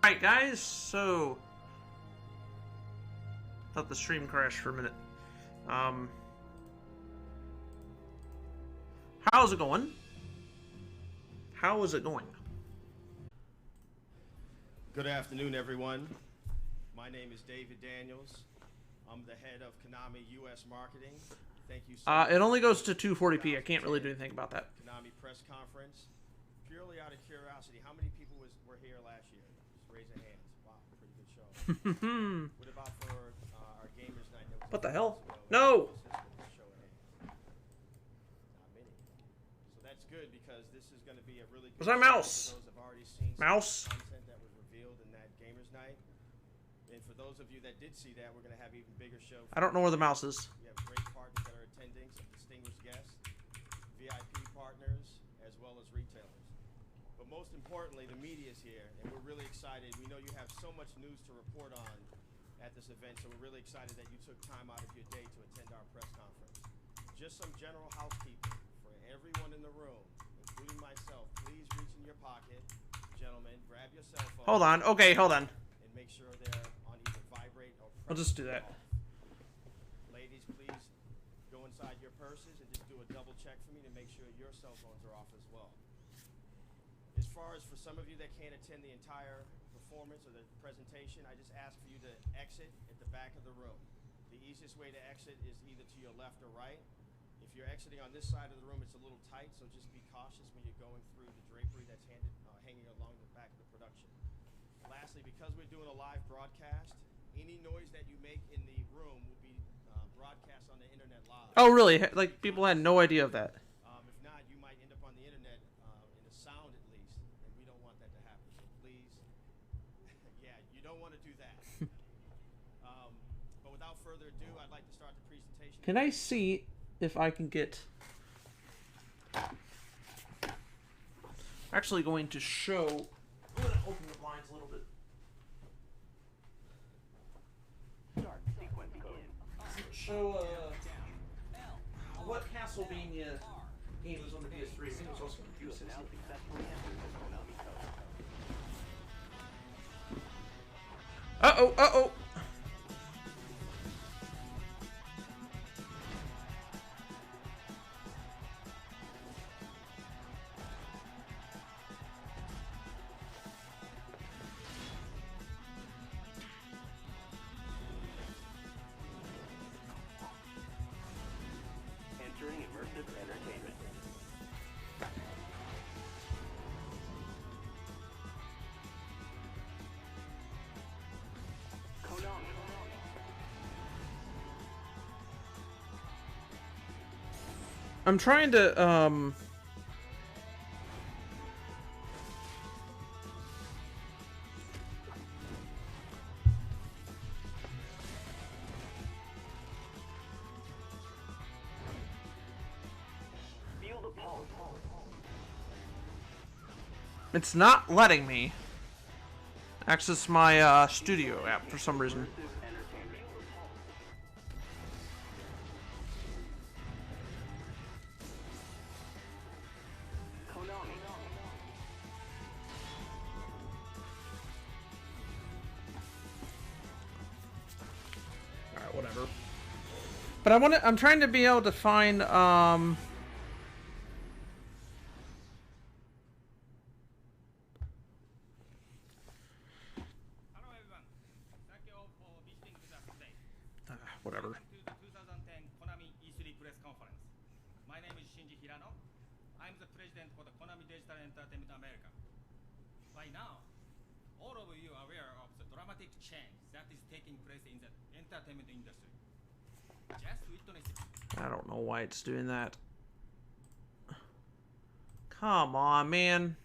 Alright guys, so thought the stream crashed for a minute. How's it going? How is it going? Good afternoon, everyone. My name is David Daniels. I'm the head of Konami US Marketing. Thank you so much. It only goes to 240p. I can't really do anything about that. Konami press conference. Purely out of curiosity, how many people were here last year? Just raise your hands. Wow, pretty good show. What about for our gamers night? That was What the hell? No! Show of hands. Not many. So that's good because this is going to be a really good Where's my mouse? for those who've already seen Mouse. content that was revealed in that gamers night. And for those of you that did see that, we're going to have even bigger show. I don't know where the mouse is. We have great partners that are attending, some distinguished guests, VIP partners, as well as retailers. But most importantly, the media is here, and we're really excited. We know you have so much news to report on at this event, so we're really excited that you took time out of your day to attend our press conference. Just some general housekeeping for everyone in the room, including myself. Please reach in your pocket, gentlemen, grab your cell phone. Hold on. Okay, hold on. And make sure they're on either vibrate or I'll just do that. Ladies, please go inside your purses and just do a double check for me to make sure your cell phones are off as well. As far as for some of you that can't attend the entire performance or the presentation, I just ask for you to exit at the back of the room. The easiest way to exit is either to your left or right. If you're exiting on this side of the room, it's a little tight, so just be cautious when you're going through the drapery that's hanging along the back of the production. Lastly, because we're doing a live broadcast, any noise that you make in the room will be broadcast on the internet live. Oh, really? Like, people had no idea of that. If not, you might end up on the internet in the sound at least, and we don't want that to happen. So please, yeah, you don't want to do that. But without further ado, I'd like to start the presentation. Can I see if I can get... I'm actually going to show... I'm going to open the blinds a little bit. Show what Castlevania game was on the PS3. I think it was also on the PS3. Uh-oh, uh-oh! Entering immersive entertainment. Konami. I'm trying to, Feel the pulse. it's not letting me access my, studio app for some reason. Immersive entertainment. Konami. Alright, whatever. But I'm trying to be able to find, Hello everyone. Thank you all for visiting with us today. whatever. Welcome to the 2010 Konami E3 press conference. My name is Shinji Hirano. I'm the president for the Konami Digital Entertainment America. By now, all of you are aware of the dramatic change that is taking place in the entertainment industry. Just witness it. I don't know why it's doing that. Come on, man.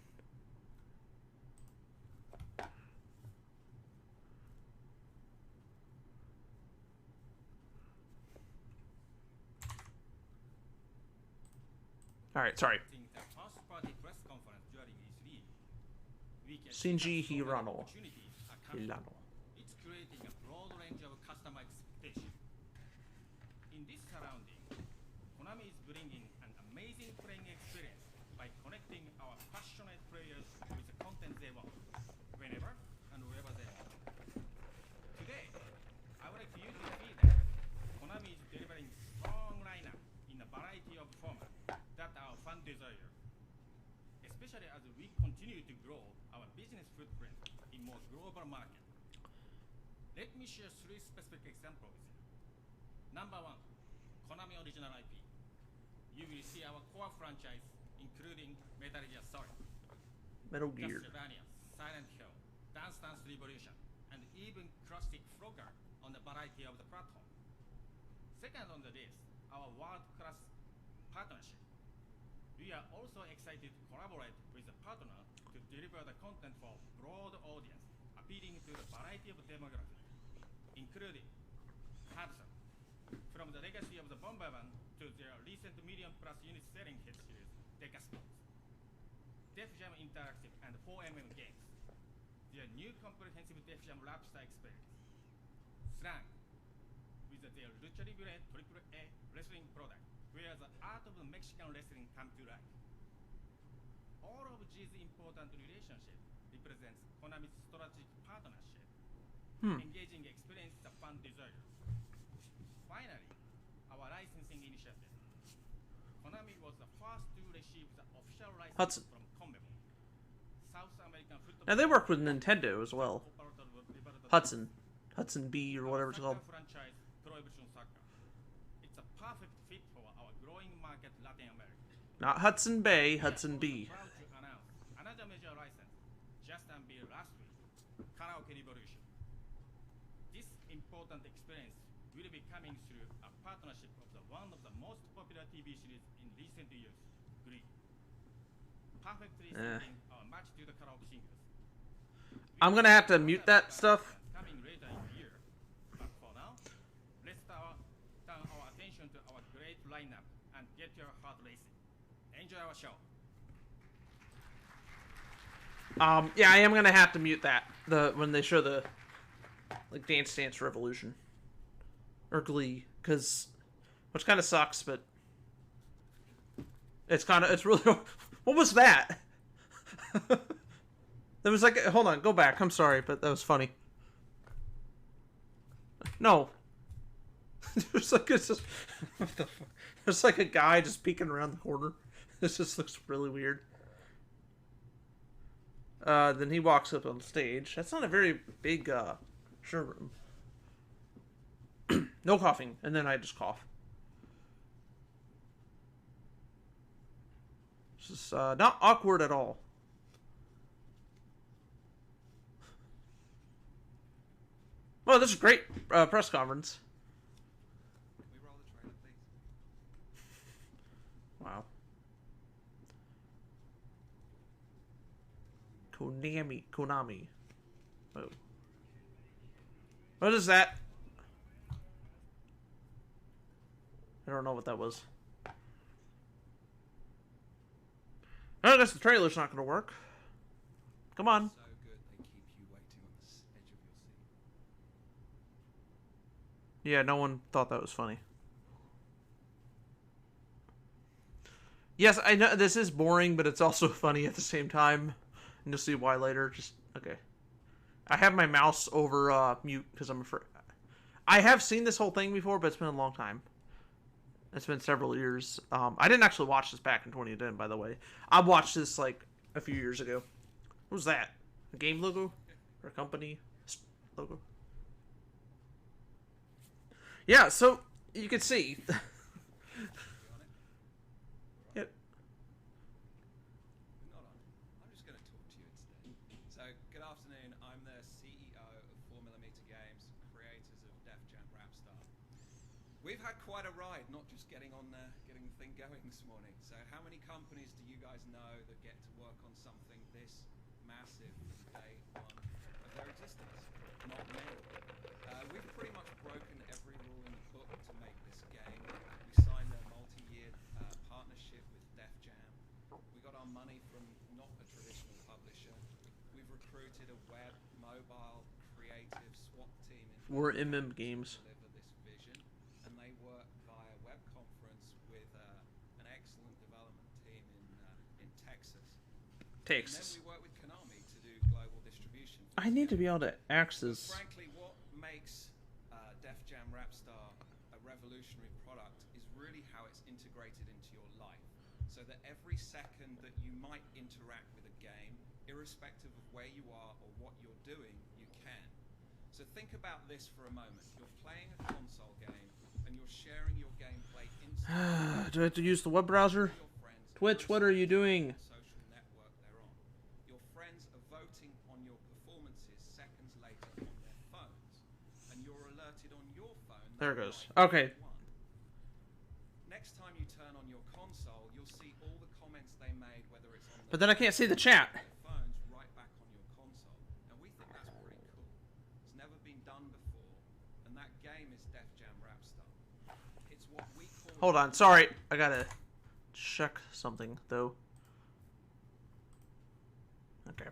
Alright, sorry. In the first party press conference during E3, we can Shinji see that so many Hirano. opportunities are coming. Hilano. It's creating a broad range of customer expectation. In this surrounding, Konami is bringing an amazing playing experience by connecting our passionate players with the content they want, whenever and wherever especially as we continue to grow our business footprint in more global market. Let me share 3 specific examples with you. Number 1, Konami original IP. You will see our core franchise, including Metal Gear Solid, Metal Gear. Castlevania, Silent Hill, Dance Dance Revolution, and even classic Frogger on a variety of the platform. Second on the list, our world-class partnership. We are also excited to collaborate with a partner to deliver the content for broad audience, appealing to the variety of demographics, including Hudson, from the legacy of the Bomberman to their recent million-plus unit selling hit series, Deca Sports, Def Jam Interactive, and 4MM Games. Their new comprehensive Def Jam Rapstar experience, Slang, with their Lucha Libre AAA wrestling product, where the art of Mexican wrestling come to life. All of these important relationships represents Konami's strategic partnership, engaging experience the fan desire. Finally, our licensing initiative. Konami was the first to receive the official license Hudson. from CONMEBOL, South American Football. Now they work with Nintendo as well. Hudson B or whatever it's called. Franchise, Pro Evolution Soccer. It's a perfect fit for our growing market, Latin America. Not Hudson Bay, Hudson B. We are proud to announce another major license just unveiled last week, Karaoke Revolution. This important experience will be coming through a partnership of one of the most popular TV series in recent years, Glee. Perfectly suiting our match to the karaoke singers. I'm gonna have to mute that stuff. Coming later in the year, but for now, let's turn our attention to our great lineup and get your heart racing. Enjoy our show. Yeah, I am gonna have to mute that when they show the like Dance Dance Revolution or Glee, which kind of sucks, but it's really. What was that? There was like, hold on, go back. I'm sorry, but that was funny. No. There's like a guy just peeking around the corner. This just looks really weird. Then he walks up on stage. That's not a very big showroom. No coughing, and then I just cough. This is not awkward at all. Well, this is a great press conference. Can we roll the trailer, please? Wow. Konami. Oh. What is that? I don't know what that was. I guess the trailer's not going to work. Come on. So good they keep you waiting on the edge of your seat. Yeah, no one thought that was funny. Yes, I know this is boring, but it's also funny at the same time. And you'll see why later. Okay. I have my mouse over mute because I'm afraid. I have seen this whole thing before, but it's been a long time. It's been several years. I didn't actually watch this back in 2010, by the way. I watched this like a few years ago. What was that? A game logo? Or a company logo? Yeah, so you can see. Yep. Not on. I'm just going to talk to you instead. So, good afternoon. I'm the CEO of 4mm Games, creators of Def Jam Rapstar. We've had quite a ride, not just getting on there, getting the thing going this morning. So, how many companies do you guys know that get to work on something this massive from day one of their existence? Not many. We've pretty much broken every rule in the book to make this game. We signed a multi-year partnership with Def Jam. We got our money from not a traditional publisher. We've recruited a web, mobile, creative SWAT team in 4MM Games. to deliver this vision, and they work via web conference with an excellent development team in Texas. And then Texas. we work with Konami to do global distribution. I need to be able to access. Frankly, what makes Def Jam Rapstar a revolutionary product is really how it's integrated into your life. so that every second that you might interact with a game, irrespective of where you are or what you're doing, you can. So think about this for a moment. You're playing a console game and you're sharing your gameplay instantly. Do I have to use the web browser? Your friends, Twitch, what are you doing? social network they're on. Your friends are voting on your performances seconds later on their phones, and you're alerted on your phone. There it goes. that Okay. you won. Next time you turn on your console, you'll see all the comments they made, whether it's on But then I can't see the chat. their phones, right back on your console. And we think that's pretty cool. It's never been done before, and that game is Def Jam Rap Star. It's what we call. Hold on. Sorry. I gotta check something, though. Okay.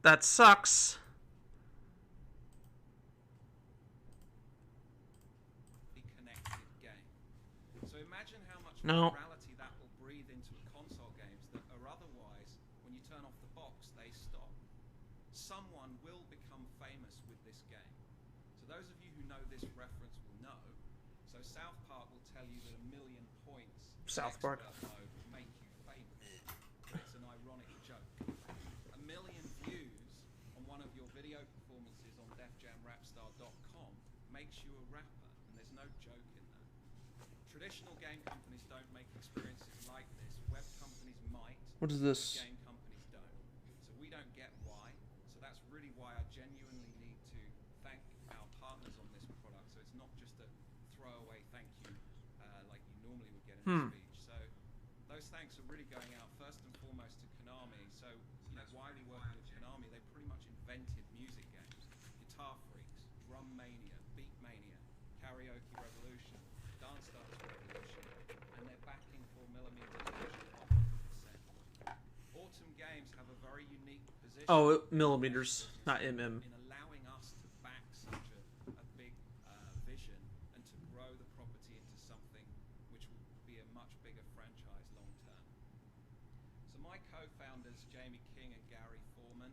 That sucks. Connected game. So imagine how much No. morality that will breathe into console games that are otherwise, when you turn off the box, they stop. Someone will become famous with this game. So those of you who know this reference will know. So South Park will tell you that 1 million points South Park. expert mode will make you famous. But it's an ironic joke. 1 million views on one of your video performances on DefJamRapstar.com makes you a rapper, and there's no joke in that. Traditional game companies don't make experiences like this. Web companies might. What is this? Game companies don't. So we don't get why. So that's really why I genuinely need to thank our partners on this product. So it's not just a throwaway thank you like you normally would get in a speech. So those thanks are really going out first and foremost to Konami. So you know, why we working with Konami, they pretty much invented music games. Guitar Freaks, Drum Mania, Beat Mania, Karaoke Revolution, Dance Dance Revolution, and they're backing 4mm division 100%. Autumn Games have a very unique position. Oh, millimeters, not mm. In allowing us to back such a big vision and to grow the property into something which will be a much bigger franchise long term. So my co-founders, Jamie King and Gary Foreman,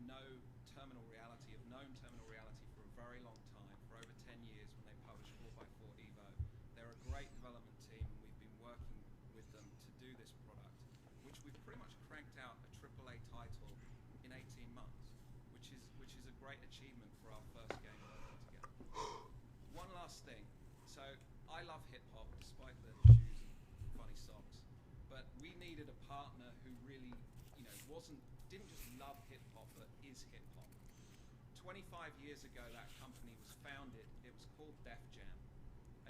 know Terminal Reality, have known Terminal Reality for a very long time, for over 10 years when they published 4x4 Evo. They're a great development team, and we've been working with them to do this product, which we've pretty much cranked out a AAA title in 18 months, which is a great achievement for our first game working together. One last thing. So I love hip hop despite the shoes and funny socks, but we needed a partner who really, you know, didn't just love hip hop, but is hip hop. 25 years ago, that company was founded. It was called Def Jam,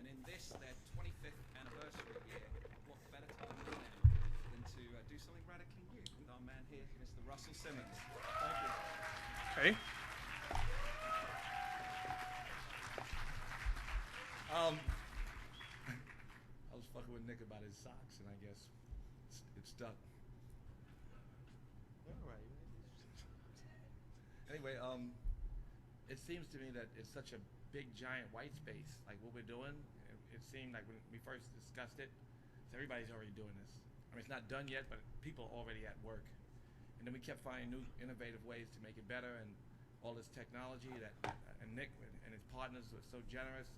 and in this, their 25th anniversary year, what better time than now than to do something radically new with our man here, Mr. Russell Simmons. Thank you. Okay. I was fucking with Nick about his socks, and I guess it stuck. Anyway, it seems to me that it's such a big, giant white space. Like what we're doing, it seemed like when we first discussed it, so everybody's already doing this. I mean, it's not done yet, but people are already at work. And then we kept finding new, innovative ways to make it better, and all this technology and Nick and his partners were so generous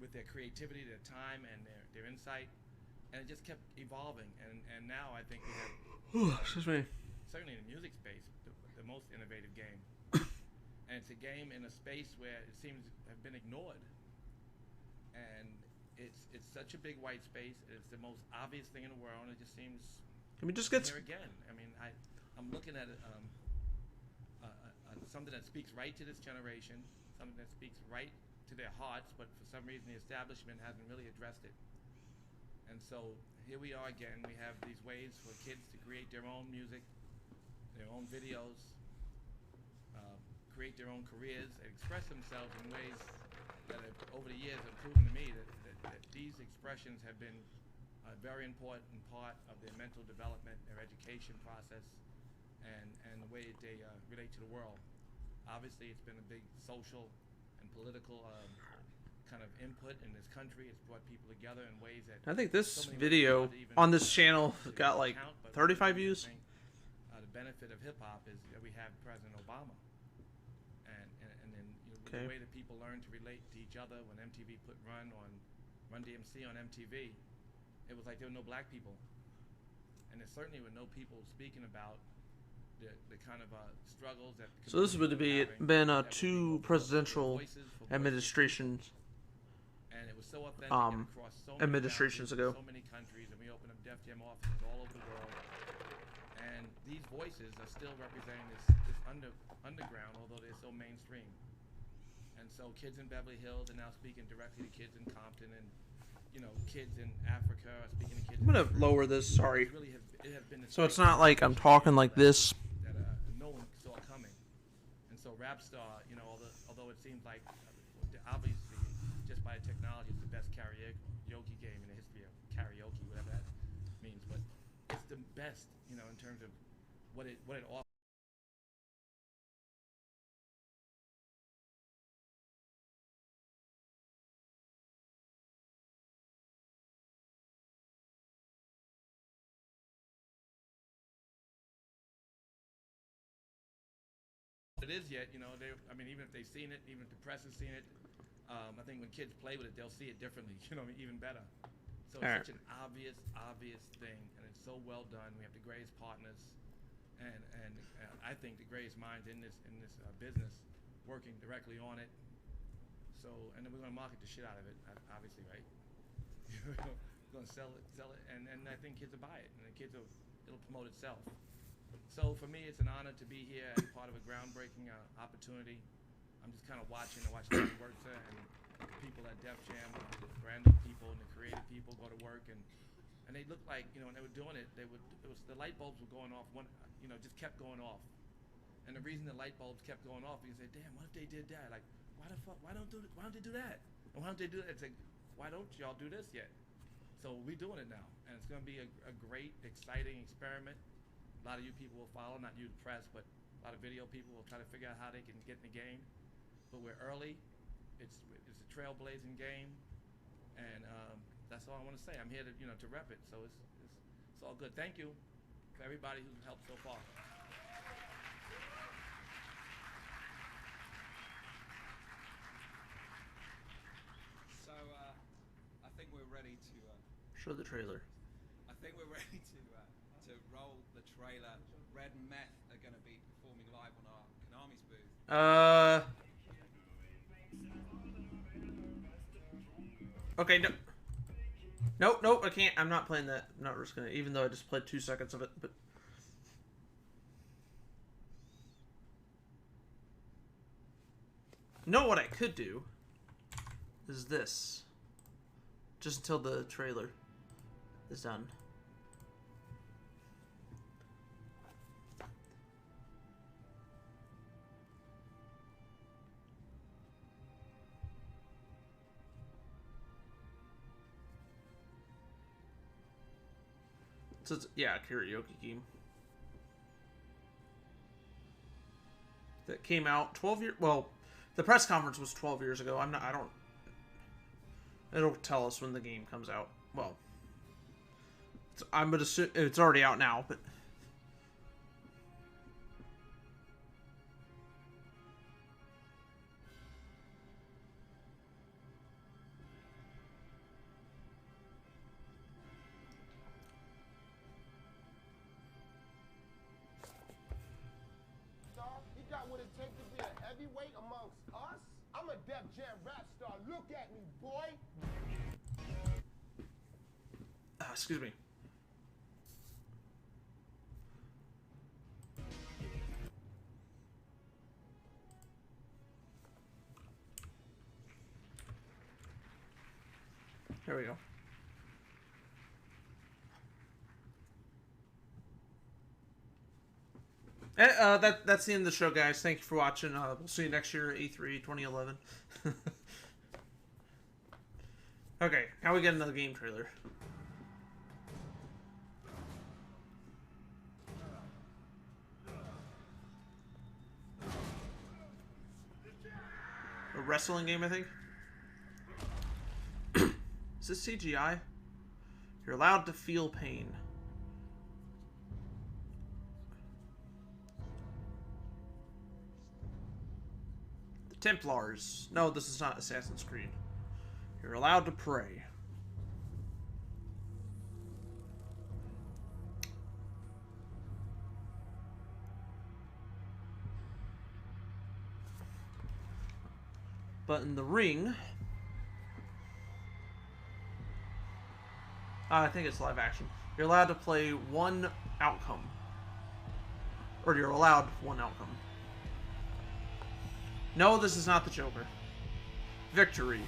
with their creativity, their time, and their insight, and it just kept evolving. And now I think we have, Excuse me. certainly in the music space, the most innovative game. And it's a game in a space where it seems to have been ignored. And it's such a big white space. It's the most obvious thing in the world. And it just seems. Can we just get here again? I mean, I'm looking at something that speaks right to this generation, something that speaks right to their hearts, but for some reason the establishment hasn't really addressed it. And so here we are again. We have these ways for kids to create their own music, their own videos, create their own careers, and express themselves in ways that have, over the years, have proven to me that these expressions have been a very important part of their mental development, their education process, and the way that they relate to the world. Obviously, it's been a big social and political kind of input in this country. It's brought people together in ways that I think this so many video ways even on this channel to got like count, but 35 I views. think, the benefit of hip hop is that we have President Obama, and then with Okay. the way that people learn to relate to each other when MTV put Run DMC on MTV, it was like there were no black people, and there certainly were no people speaking about the kind of struggles that. So this would be been two presidential administrations. And it was so authentic across so many administrations ago. so many countries, and we opened up Def Jam offices all over the world. And these voices are still representing this underground, although they're so mainstream. And so kids in Beverly Hills are now speaking directly to kids in Compton, and kids in Africa are speaking to kids. I'm gonna lower this. Sorry. It has been So it's not like I'm talking like this. that no one saw coming. And so Rapstar, although it seems like obviously just by technology it's the best karaoke game in the history of karaoke, whatever that means, but it's the best, in terms of what it offers. It is yet, even if they've seen it, even if the press has seen it, I think when kids play with it, they'll see it differently, even better. So it's such an obvious thing, and it's so well done. We have the greatest partners, and I think the greatest minds in this business working directly on it. So, and then we're going to market the shit out of it, obviously, right? We're going to sell it, and I think kids will buy it, and the it'll promote itself. So for me, it's an honor to be here as part of a groundbreaking opportunity. I'm just kind of watching Danny Wertzer and people at Def Jam, the branding people and the creative people go to work, and they look like, when they were doing it, the light bulbs were going off, just kept going off. And the reason the light bulbs kept going off, because they said, damn, what if they did that? Like, why don't they do that? And why don't they do that? It's like, why don't y'all do this yet? So we're doing it now, and it's going to be a great, exciting experiment. A lot of you people will follow, not you the press, but a lot of video people will try to figure out how they can get in the game. But we're early. It's a trailblazing game, and that's all I want to say. I'm here to rep it, so it's all good. Thank you for everybody who's helped so far. So I think we're ready to. Show the trailer. I think we're ready to roll the trailer. Red and Meth are going to be performing live on our Konami's booth. Okay, no. Nope, I can't. I'm not playing that. I'm not just gonna, even though I just played 2 seconds of it, but. What I could do is this. Just until the trailer is done. So it's, yeah, a karaoke game that came out 12 years. Well, the press conference was 12 years ago. It'll tell us when the game comes out. Well, I'm gonna assume it's already out now, but. He got what it takes to be a heavyweight amongst us. I'm a Def Jam rap star. Look at me, boy. Excuse me. There we go. That's the end of the show, guys. Thank you for watching. We'll see you next year, E3 2011. Okay, now we get another game trailer. A wrestling game, I think. Is this CGI? You're allowed to feel pain. The Templars. No, this is not Assassin's Creed. You're allowed to pray. But in the ring, I think it's live action. You're allowed to play one outcome. Or you're allowed one outcome. No, this is not the Joker. Victory.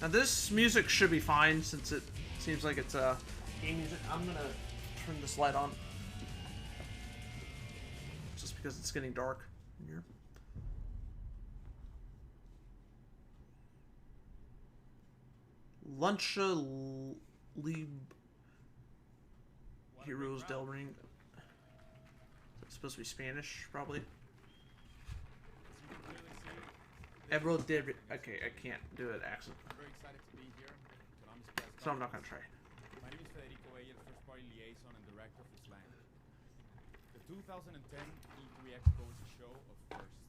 Now this music should be fine since it seems like it's game music. I'm gonna turn this light on. Just because it's getting dark in here. Luncha Lib Heroes del Ring. It's supposed to be Spanish, probably. Ebro did. Okay, I can't do an accent. I'm very excited to be here. Konami's press So I'm not gonna try. My name is Federico Ayer, first party liaison and director for Slang. The 2010 E3 Expo is a show of firsts.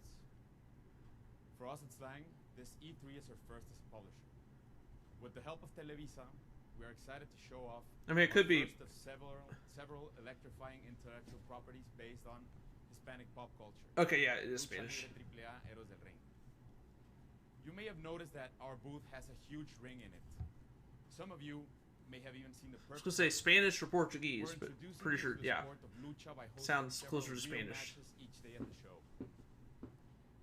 For us at Slang, this E3 is our first as a publisher. With the help of Televisa, we are excited to show off I mean, it could be first of several electrifying intellectual properties based on Hispanic pop culture. okay. Yeah, it is Lucha Spanish. Libre AAA Héroes del Ring. You may have noticed that our booth has a huge ring in it. Some of you may have even seen the I was purpose. gonna say Spanish or Portuguese, We're but introducing pretty you sure, to the yeah. sport of lucha by hosting Sounds several closer to real Spanish. matches each day at the show.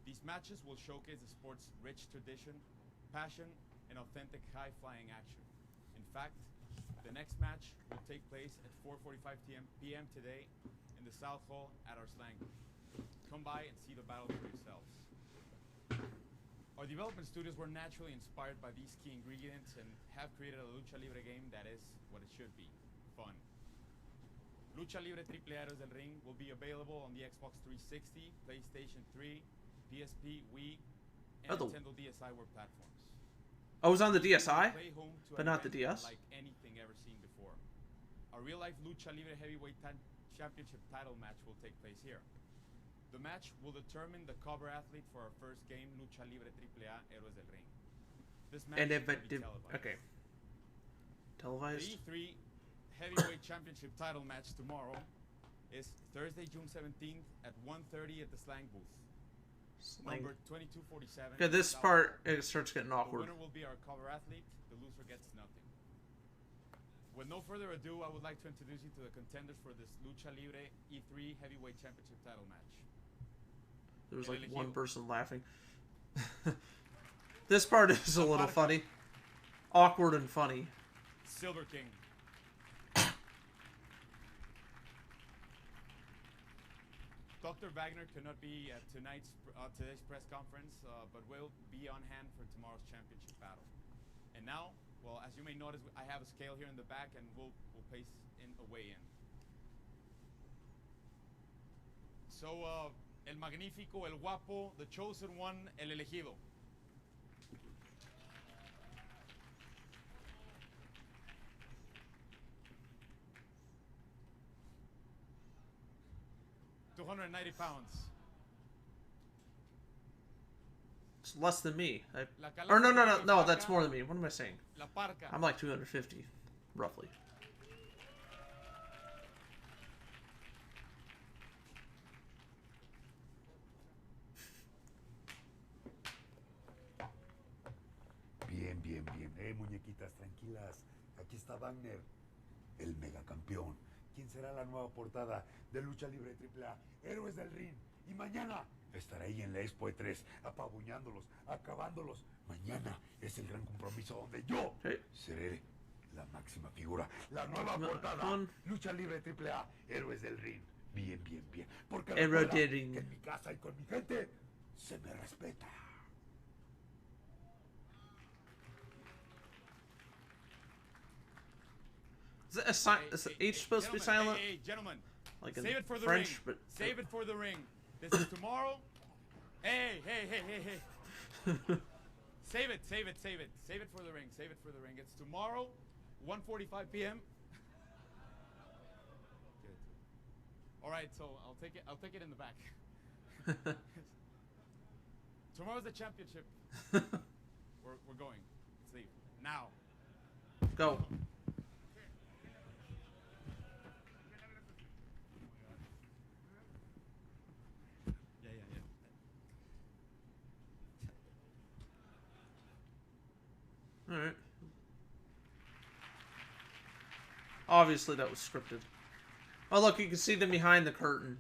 These matches will showcase the sport's rich tradition, passion, and authentic high-flying action. In fact, the next match will take place at 4:45 p.m. today in the South Hall at our Slang booth. Come by and see the battle for yourselves. Our development studios were naturally inspired by these key ingredients and have created a Lucha Libre game that is what it should be, fun. Lucha Libre AAA Héroes del Ring will be available on the Xbox 360, PlayStation 3, PSP, Wii, and Nintendo DSi platforms. Oh, it was on the DSi, Play home to but an not the event DS. Like anything ever seen before. A real-life Lucha Libre Heavyweight Championship title match will take place here. The match will determine the cover athlete for our first game, Lucha Libre AAA Héroes del Ring. This match And will if be it did, televised. okay, The televised. E3 Heavyweight Championship title match tomorrow is Thursday, June 17th at 1:30 at the Slang booth. Slang. Number 2247. Okay, this South part Hall. it starts getting The awkward. winner will be our cover athlete. The loser gets nothing. With no further ado, I would like to introduce you to the contenders for this Lucha Libre E3 Heavyweight Championship title match. There was El like one elegido. person laughing. This part is a little funny, awkward and funny. Silver King. Dr. Wagner cannot be at today's press conference, but will be on hand for tomorrow's championship battle. And now, well, as you may notice, I have a scale here in the back, and we'll place in a weigh-in. So, el magnífico, el guapo, the chosen one, el elegido. £290. It's less than me. La Or no, calaca that's more than me. What am I saying? La parca. I'm like 250, roughly. Bien, bien, bien. Muñequitas, tranquilas. Aquí está Wagner, el megacampeón. ¿Quién será la nueva portada de Lucha Libre AAA? Héroes del Ring. Y mañana estaré ahí en la Expo E3, apabuñándolos, acabándolos. Mañana es el gran compromiso donde yo seré la máxima figura. La nueva portada. Lucha Libre AAA. Héroes del Ring. Bien, bien, bien. Porque recuerda que en mi casa y con mi gente se me respeta. Is H supposed to be silent? Hey, gentlemen. Like in Save it for the French, ring. but Save it for the ring. This is tomorrow. Hey. Save it. Save it for the ring. Save it for the ring. It's tomorrow, 1:45 p.m. Good. All right, so I'll take it in the back. Tomorrow's the championship. We're going. Let's leave now. Go. Obviously that was scripted. Oh look, you can see them behind the curtain.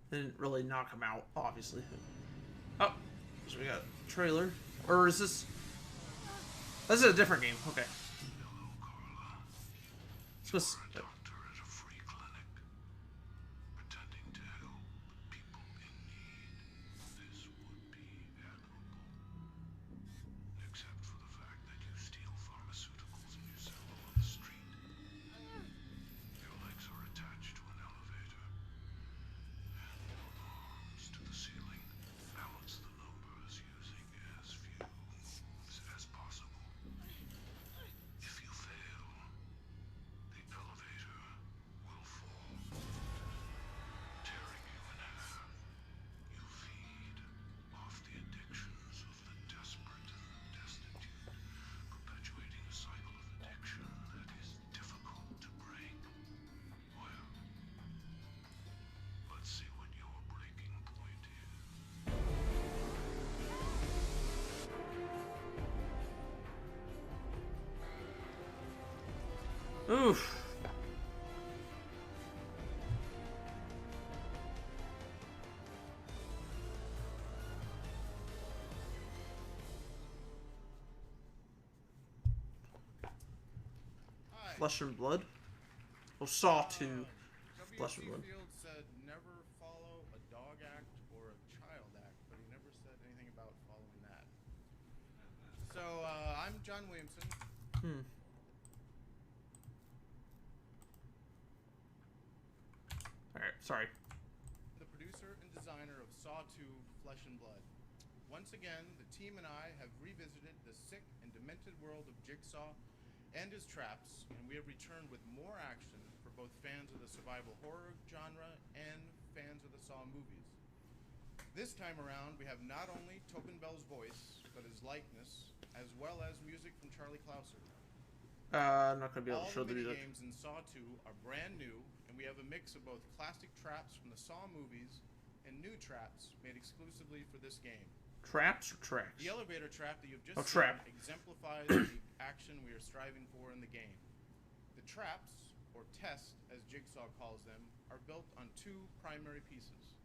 They didn't really knock him out, obviously. Oh, so we got a trailer. Or is this... This is a different game, okay. Let's go... Oof. Flesh and Blood? Oh, Saw 2. Flesh and Blood. Field said never follow a dog act or a child act, but he never said anything about following that. So, I'm John Williamson. Alright, sorry. The producer and designer of Saw 2 Flesh and Blood. Once again, the team and I have revisited the sick and demented world of Jigsaw and his traps, and we have returned with more action for both fans of the survival horror genre and fans of the Saw movies. This time around, we have not only Tobin Bell's voice, but his likeness, as well as music from Charlie Clouser. I'm not going to be able to show All the the music. games in Saw 2 are brand new, and we have a mix of both classic traps from the Saw movies and new traps made exclusively for this game. Traps or tracks? The elevator trap that you've just seen trap. exemplifies the action we are striving for in the game. The traps, or tests as Jigsaw calls them, are built on two primary pieces.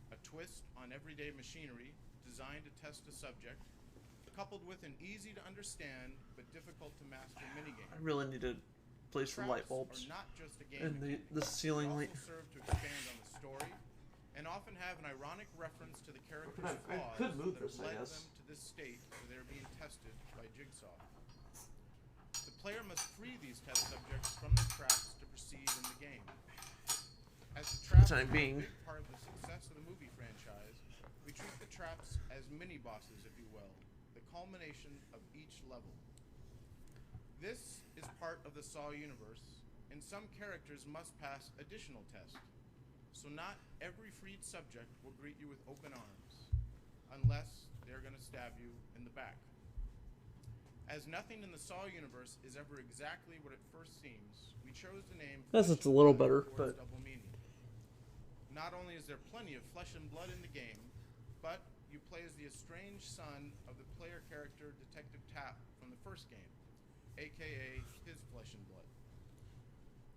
A twist on everyday machinery designed to test a subject, coupled with an easy to understand but difficult to master minigame. I really need to place some light bulbs. Are not just a game And mechanic. the ceiling They light. also serve to expand on the story, and often have an ironic reference to the character's I flaws could move that this, have I led guess. them to this state where they're being tested by Jigsaw. The player must free these test subjects from the traps to proceed in the game. As the traps are a being. big part of the success of the movie franchise, we treat the traps as mini-bosses, if you will, the culmination of each level. This is part of the Saw universe, and some characters must pass additional tests. So not every freed subject will greet you with open arms, unless they're going to stab you in the back. As nothing in the Saw universe is ever exactly what it first seems, we chose the name Guess it's a little better, for its but double meaning. Not only is there plenty of flesh and blood in the game, but you play as the estranged son of the player character Detective Tapp from the first game, aka his flesh and blood.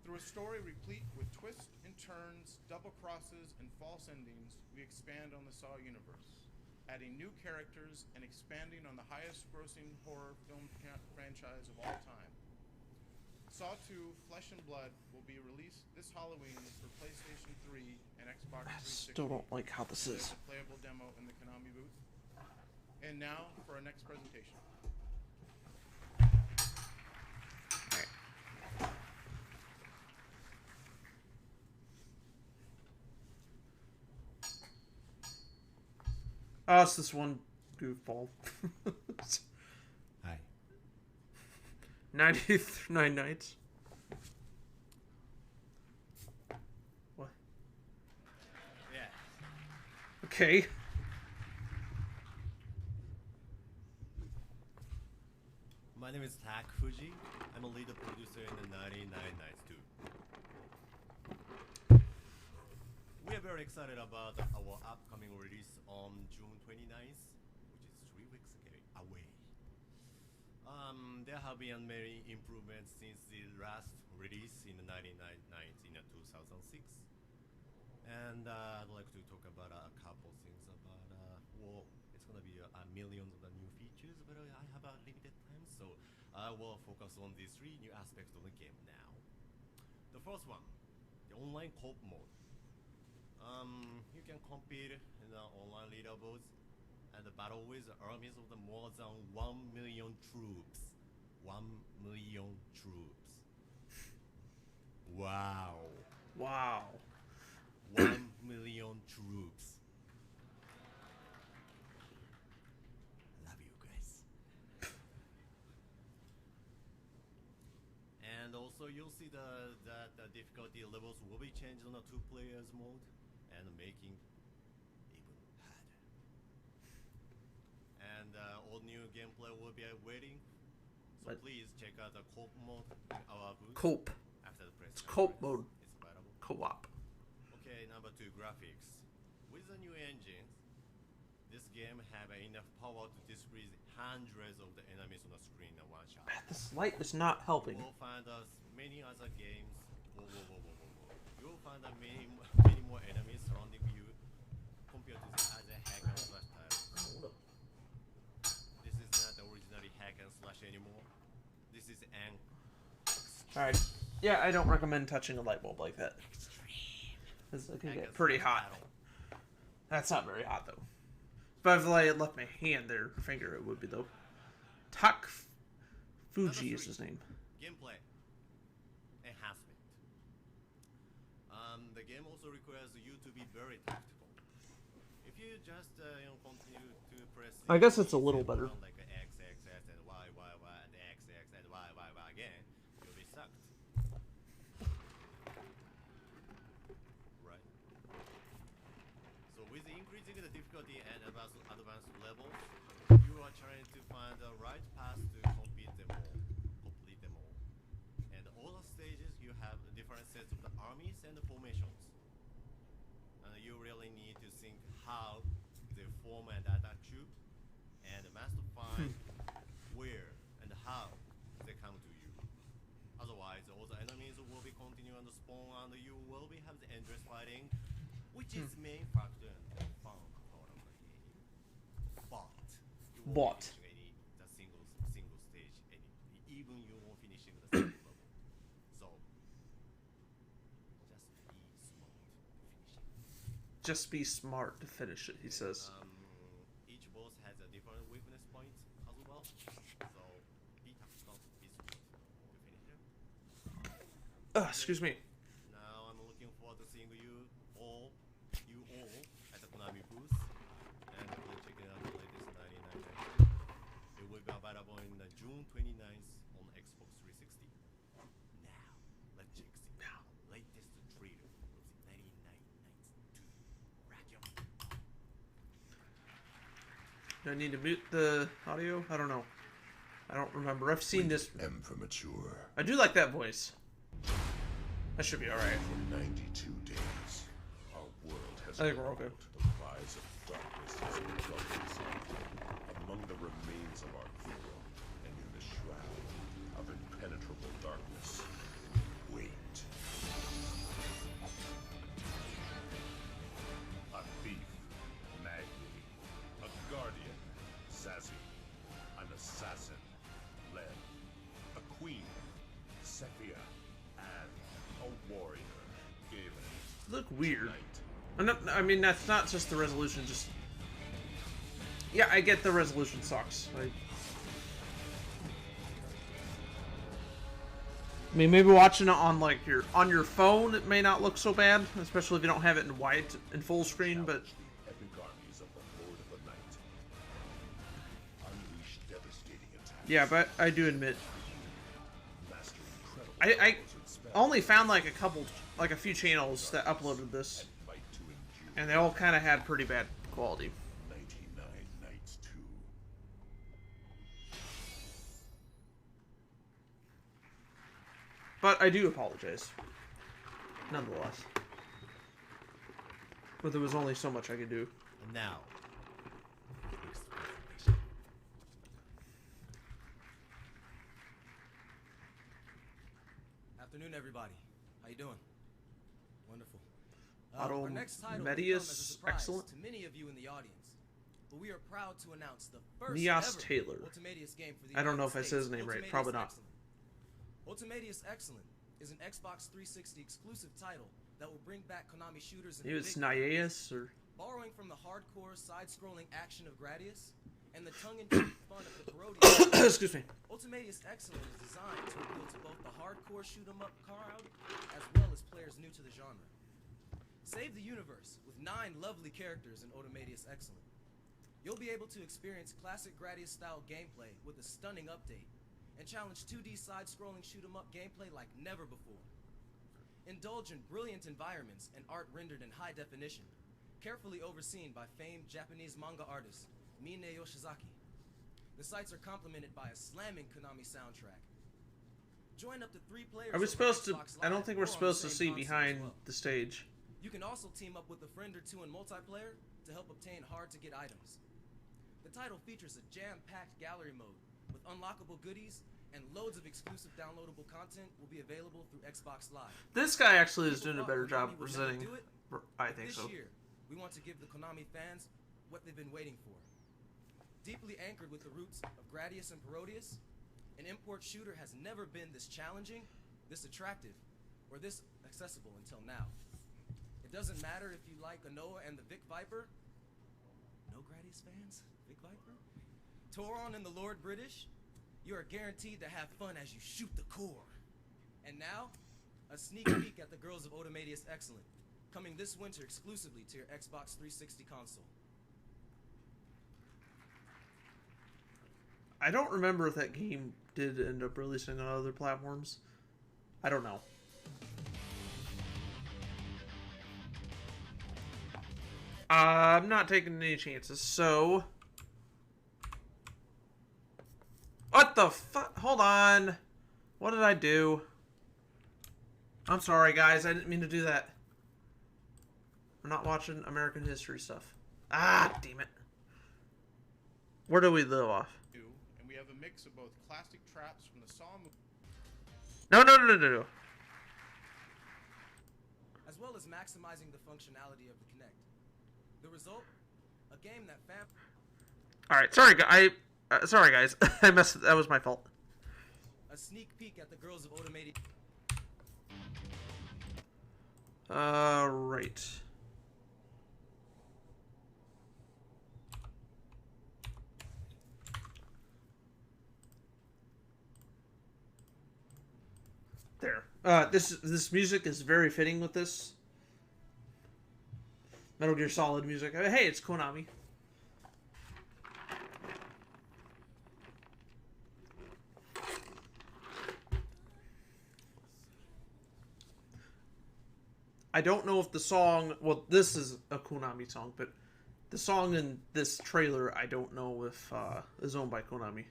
Through a story replete with twists and turns, double crosses, and false endings, we expand on the Saw universe, adding new characters and expanding on the highest grossing horror film franchise of all time. Saw 2 Flesh and Blood will be released this Halloween for PlayStation 3 and Xbox 360. still don't like how this There's is. a playable demo in the Konami booth. And now for our next presentation. Oh, it's this one goofball. Hi. 99 nights. What? Yeah. Okay. My name is Tak Fuji. I'm a lead producer in the 99 Nights too. we are very excited about our upcoming release on June 29th, which is 3 weeks away. There have been many improvements since the last release in 2006. And I'd like to talk about a couple things about, well, it's going to be millions of new features, but I have a limited time, so I will focus on these 3 new aspects of the game now. The first one, the online co-op mode. You can compete in the online leaderboards and battle with armies of the more than 1 million troops. 1 million troops. Wow. Wow. 1 million troops. Love you guys. And also you'll see that the difficulty levels will be changed on a 2 players mode and making even harder. And all new gameplay will be waiting. So please check out the co-op mode in our booth. Co-op. After the press. It's co-op mode. It's available. Co-op. Okay, number 2, graphics. With the new engines, this game have enough power to display hundreds of the enemies on the screen in one shot. This light is not helping. You will find many other games. You will find many more enemies surrounding you compared to the other hack and slash titles. This is not originally hack and slash anymore. This is an. Alright. Yeah, I don't recommend touching a light bulb like that. It can get pretty hot. That's not very hot, though. But if I had left my hand there, finger, it would be, though. Tak Fuji is his name. Gameplay enhancement. The game also requires you to be very tactical. If you just continue to press. I guess it's a little better. Like X, X, X, and Y, Y, Y, and X, X, and Y, Y, Y again, you'll be sucked. Right. So with increasing the difficulty and advanced levels, you are trying to find the right path to complete them all. And all the stages, you have different sets of the armies and the formations. And you really need to think how they form and attack you, and must find where and how they come to you. Otherwise, all the enemies will be continuing to spawn, and you will be have the endless fighting, which is main factor and fun part of the game. But you won't finish the single stage, even you won't finishing the single level. So just be smart to finish it. Just be smart to finish it, he says. Each boss has a different weakness point as well. So be tactical, be smart to finish it. Excuse me. Now I'm looking forward to seeing you all at the Konami booth, and we'll check out the latest 99. It will be available in June 29th on Xbox 360. Now, let's check the latest trailer of the 99 Nights 2. Radio. Do I need to mute the audio? I don't know. I don't remember. I've seen this. M for mature. I do like that voice. That should be alright. For 92 days, our world has I think we're okay. to the rise of darkness has engulfed us among the remains of our hero, and in the shroud of impenetrable darkness. Wait. A thief, Magni. A guardian, Sassy. An assassin, Len. A queen, Sephia. And a warrior, Galen. Look weird. I mean, that's not just the resolution, just... Yeah, I get the resolution sucks. I mean, maybe watching it on, like, on your phone, it may not look so bad, especially if you don't have it in white and full screen, but... Yeah, but I do admit... I only found like a few channels that uploaded this, and they all kind of had pretty bad quality. 99 Nights 2. But I do apologize, nonetheless. But there was only so much I could do. And now, Afternoon, everybody. How you doing? Wonderful. Otto Our next title will come Medius, as a surprise excellent. to many of you in the audience, but we are proud to announce the first Neos ever Taylor. Ultimatius game for the I don't know United if I said his States, name right. Ultimatius Probably not. Excellent. Ultimatius Excellent is an Xbox 360 exclusive title that will bring back Konami shooters in Maybe it's big Niaeus or borrowing from the hardcore side-scrolling action of Gradius and the tongue-in-cheek fun of the Parodius. Excuse me. Ultimatius Excellent is designed to appeal to both the hardcore shoot-'em-up crowd as well as players new to the genre. Save the universe with 9 lovely characters in Ultimatius Excellent. You'll be able to experience classic Gradius-style gameplay with a stunning update and challenge 2D side-scrolling shoot-'em-up gameplay like never before. Indulge in brilliant environments and art rendered in high definition, carefully overseen by famed Japanese manga artist Mine Yoshizaki. The sights are complemented by a slamming Konami soundtrack. Join up to 3 players. Are we over supposed to? Xbox I don't Live think or we're on supposed the to same see console as behind well. the stage. You can also team up with a friend or 2 in multiplayer to help obtain hard-to-get items. The title features a jam-packed gallery mode with unlockable goodies, and loads of exclusive downloadable content will be available through Xbox Live. This guy actually is doing a People better thought job Konami would never presenting. do it, I but think this so. year, we want to give the Konami fans what they've been waiting for. Deeply anchored with the roots of Gradius and Parodius, an import shooter has never been this challenging, this attractive, or this accessible until now. It doesn't matter if you like Anoa and the Vic Viper. No Gradius fans? Vic Viper? Tauron and the Lord British? You are guaranteed to have fun as you shoot the core. And now, a sneak peek at the girls of Ultimatius Excellent, coming this winter exclusively to your Xbox 360 console. I don't remember if that game did end up releasing on other platforms. I don't know. I'm not taking any chances, so... What the fuck? Hold on. What did I do? I'm sorry, guys. I didn't mean to do that. We're not watching American history stuff. Ah, damn it. Where do we live off? And we have a mix of both classic traps from the Saw movie. No. As well as maximizing the functionality of the Kinect. The result? A game that Alright, sorry guys. I messed. That was my fault. A sneak peek at the girls of Ultimatius. Right. There. This music is very fitting with this. Metal Gear Solid music. Hey, it's Konami. I don't know if the song... Well, this is a Konami song, but the song in this trailer, I don't know if is owned by Konami.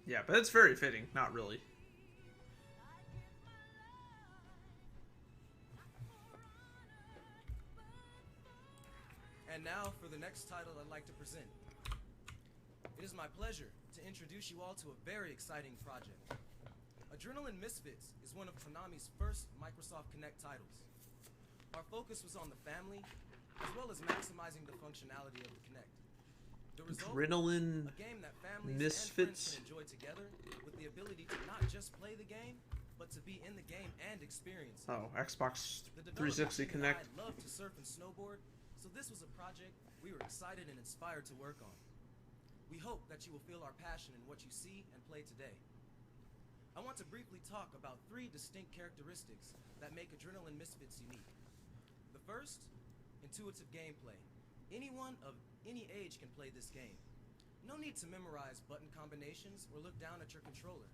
Yeah, but it's very fitting. Not really. And now for the next title I'd like to present. It is my pleasure to introduce you all to a very exciting project. Adrenaline Misfits is one of Konami's first Microsoft Kinect titles. Our focus was on the family, as well as maximizing the functionality of the Kinect. The result, Adrenaline a game that families Misfits. and friends can enjoy together with the ability to not just play the game, but to be in the game and experience it. Oh, Xbox The development 360 team and Kinect. I love to surf and snowboard, so this was a project we were excited and inspired to work on. We hope that you will feel our passion in what you see and play today. I want to briefly talk about 3 distinct characteristics that make Adrenaline Misfits unique. The first, intuitive gameplay. Anyone of any age can play this game. No need to memorize button combinations or look down at your controller.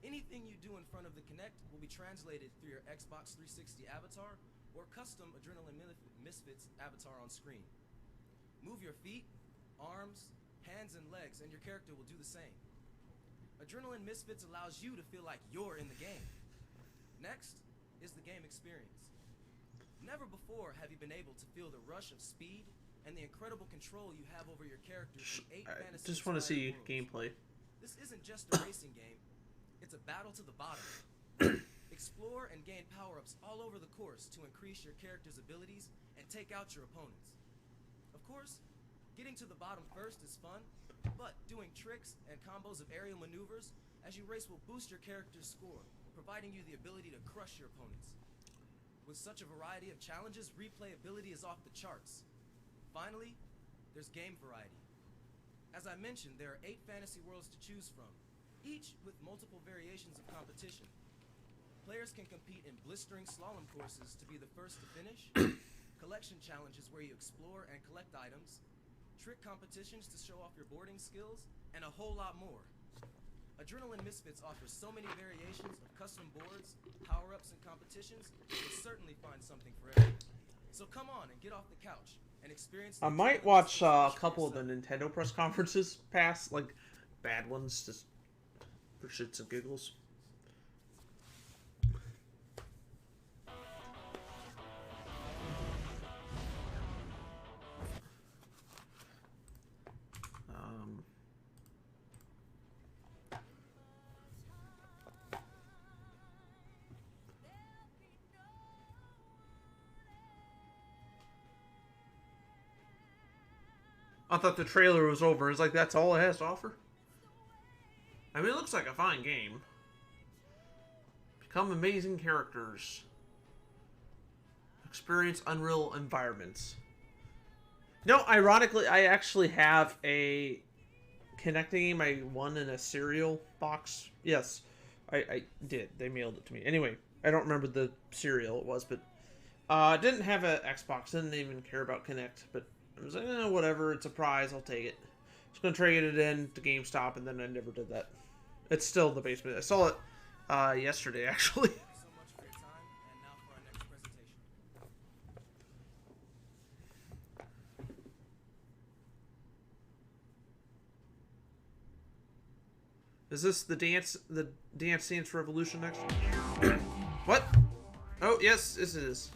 Anything you do in front of the Kinect will be translated through your Xbox 360 avatar or custom Adrenaline Misfits avatar on screen. Move your feet, arms, hands, and legs, and your character will do the same. Adrenaline Misfits allows you to feel like you're in the game. Next is the game experience. Never before have you been able to feel the rush of speed and the incredible control you have over your characters in 8 I fantasy just want to see worlds. gameplay. This isn't just a racing game, it's a battle to the bottom. Explore and gain power-ups all over the course to increase your character's abilities and take out your opponents. Of course, getting to the bottom first is fun, but doing tricks and combos of aerial maneuvers as you race will boost your character's score, providing you the ability to crush your opponents. With such a variety of challenges, replayability is off the charts. Finally, there's game variety. As I mentioned, there are 8 fantasy worlds to choose from, each with multiple variations of competition. Players can compete in blistering slalom courses to be the first to finish, collection challenges where you explore and collect items, trick competitions to show off your boarding skills, and a whole lot more. Adrenaline Misfits offers so many variations of custom boards, power-ups, and competitions, you'll certainly find something for everyone. So come on and get off the couch and experience the I might Adrenaline watch Misfits a couple of the Nintendo press conferences past, like bad ones, just for shits and giggles. I thought the trailer was over. It's like, that's all it has to offer? I mean, it looks like a fine game. Become amazing characters. Experience unreal environments. No, ironically, I actually have a connecting game I won in a cereal box. Yes, I did. They mailed it to me. Anyway, I don't remember the cereal it was, but I didn't have an Xbox. Didn't even care about Kinect, but I was like, whatever, it's a prize, I'll take it. I was going to trade it in to GameStop, and then I never did that. It's still in the basement. I saw it yesterday, actually. Thank you so much for your time, and now for our next presentation. Is this the Dance Dance Revolution next? What? Oh, yes, this is.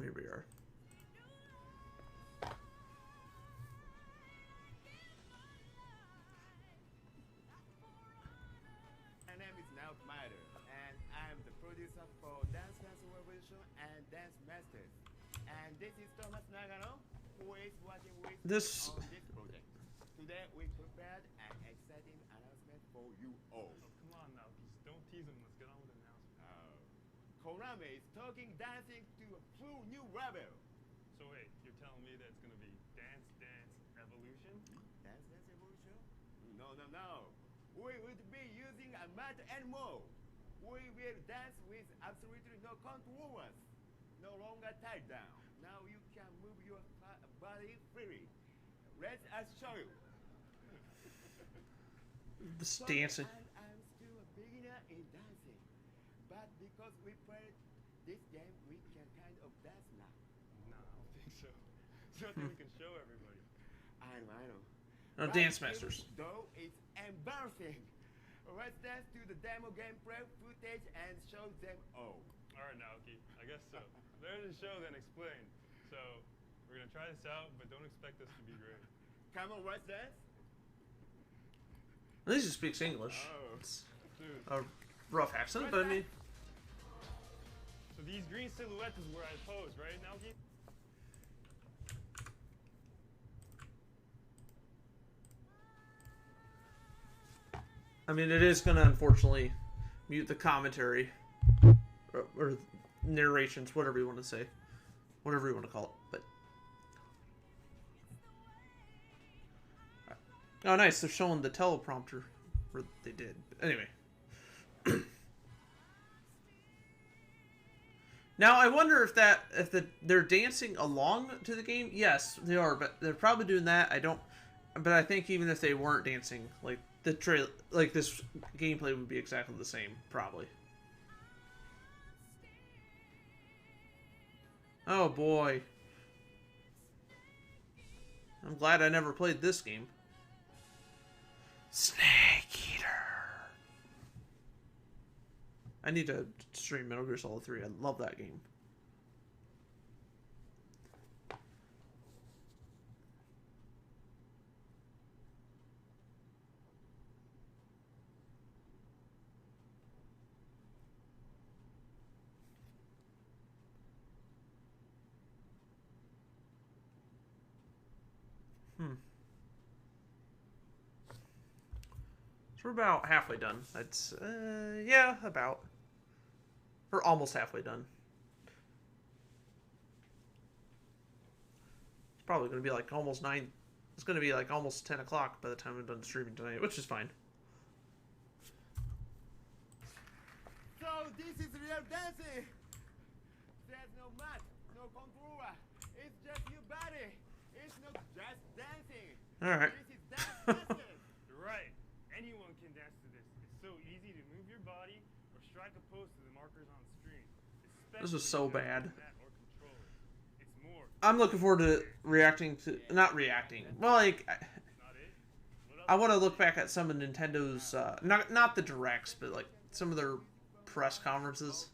Here we are. My name is Laughable, and I'm the producer for Dance Dance Revolution and Dance Masters. And this is Thomas Nagano, who is working with This- on this project. Today we prepared an exciting announcement for you all. Oh, come on now, don't tease him. Let's get on with the announcement. Konami is talking dancing to a full new level. So wait, you're telling me that it's gonna be Dance Dance Evolution? Dance Dance Evolution? No. We would be using a mat and more. We will dance with absolutely no controls. No longer tied down. Now you can move your body freely. Let us show you. This dancing. I'm still a beginner in dancing. But because we played this game, we can kind of dance now. No, I don't think so. Something we can show everybody. I know. Oh, Dance Masters. Though it's embarrassing. Let's dance to the demo gameplay footage and show them all. Alright, Naoki, I guess so. Better to show than explain. So, we're gonna try this out, but don't expect us to be great. Come on, let's dance. At least he speaks English. Oh, It's dude. a rough accent, but I mean... So these green silhouettes is where I pose, right, Naoki? I mean, it is going to, unfortunately, mute the commentary. Or narrations, whatever you want to say. Whatever you want to call it. But oh, nice. They're showing the teleprompter. Or they did. But anyway. Now, I wonder if they're dancing along to the game. Yes, they are, but they're probably doing that. But I think even if they weren't dancing, like this gameplay would be exactly the same, probably. Oh boy. I'm glad I never played this game. Snake Eater. I need to stream Metal Gear Solid 3. I love that game. So we're about halfway done. That's, yeah, about. We're almost halfway done. It's probably going to be like almost 9. It's going to be like almost 10 o'clock by the time I'm done streaming tonight, which is fine. So this is real dancing. There's no mat, no controller. It's just your body. It's not just dancing. All right. This is dance. You're right. Anyone can dance to this. It's so easy to move your body or strike a pose to the markers on the screen. This is so bad. It's more. I'm looking forward to reacting to... Not reacting. Well, like... I want to look back at some of Nintendo's... not the directs, but like some of their press conferences.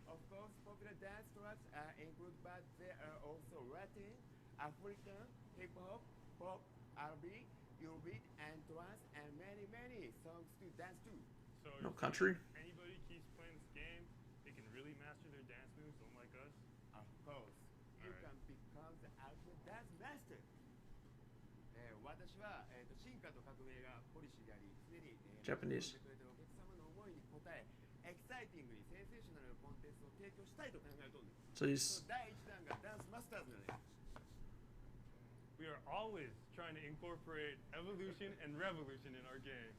Of course, popular dance tracks are included, but there are also Latin, African, hip hop, pop, R&B, Eurobeat, and trance, and many, many songs to dance to. So No country. Anybody keeps playing this game, they can really master their dance moves, unlike us. Of course, you can become the ultimate dance master. 私は、進化と革命がポリシーであり、常に、Japanese. お客様の思いに応え、エキサイティングにセンセーショナルなコンテンツを提供したいと考えておるんです。So he's... 第一弾がダンスマスターズなので。We are always trying to incorporate evolution and revolution in our games.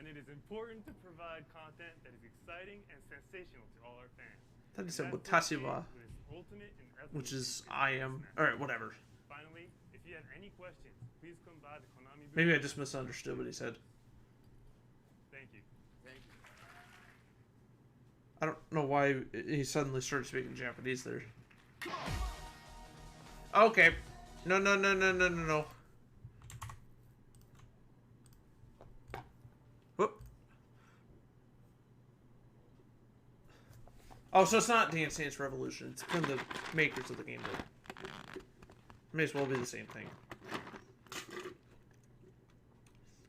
And it is important to provide content that is exciting and sensational to all our fans. That is said Tashiwa, which is I am. Alright, whatever. Finally, if you have any questions, please come by the Konami booth. Maybe I just misunderstood what he said. Thank you. Thank you. I don't know why he suddenly started speaking Japanese there. Okay. No. Whoop. Oh, so it's not Dance Dance Revolution. It's from the makers of the game. Though. May as well be the same thing.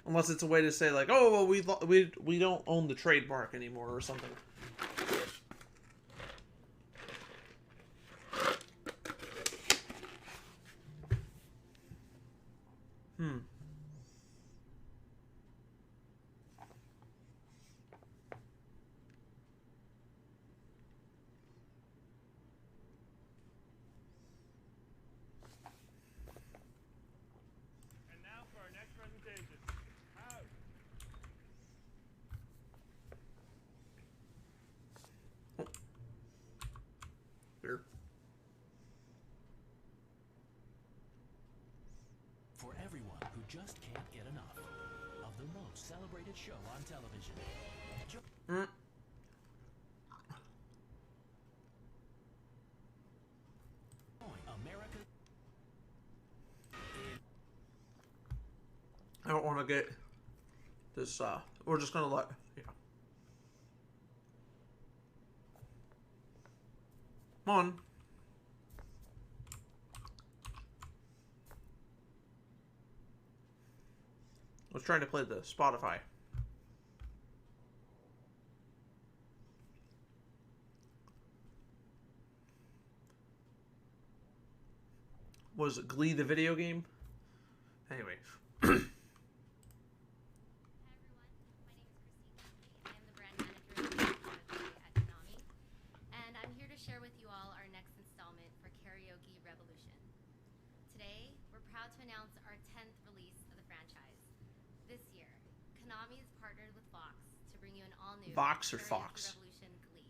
Unless it's a way to say like, oh, well, we don't own the trademark anymore or something. And now for our next presentation. Here. For everyone who just can't get enough of the most celebrated show on television. America. I don't want to get this, we're just gonna let, yeah. Come on. I was trying to play the Spotify. Was it Glee the video game? Anyway. And I'm here to share with you all our next installment for Karaoke Revolution. Today, we're proud to announce our 10th release of the franchise. This year, Konami has partnered with Vox to bring you an all-new Vox or Karaoke Fox? Revolution Glee.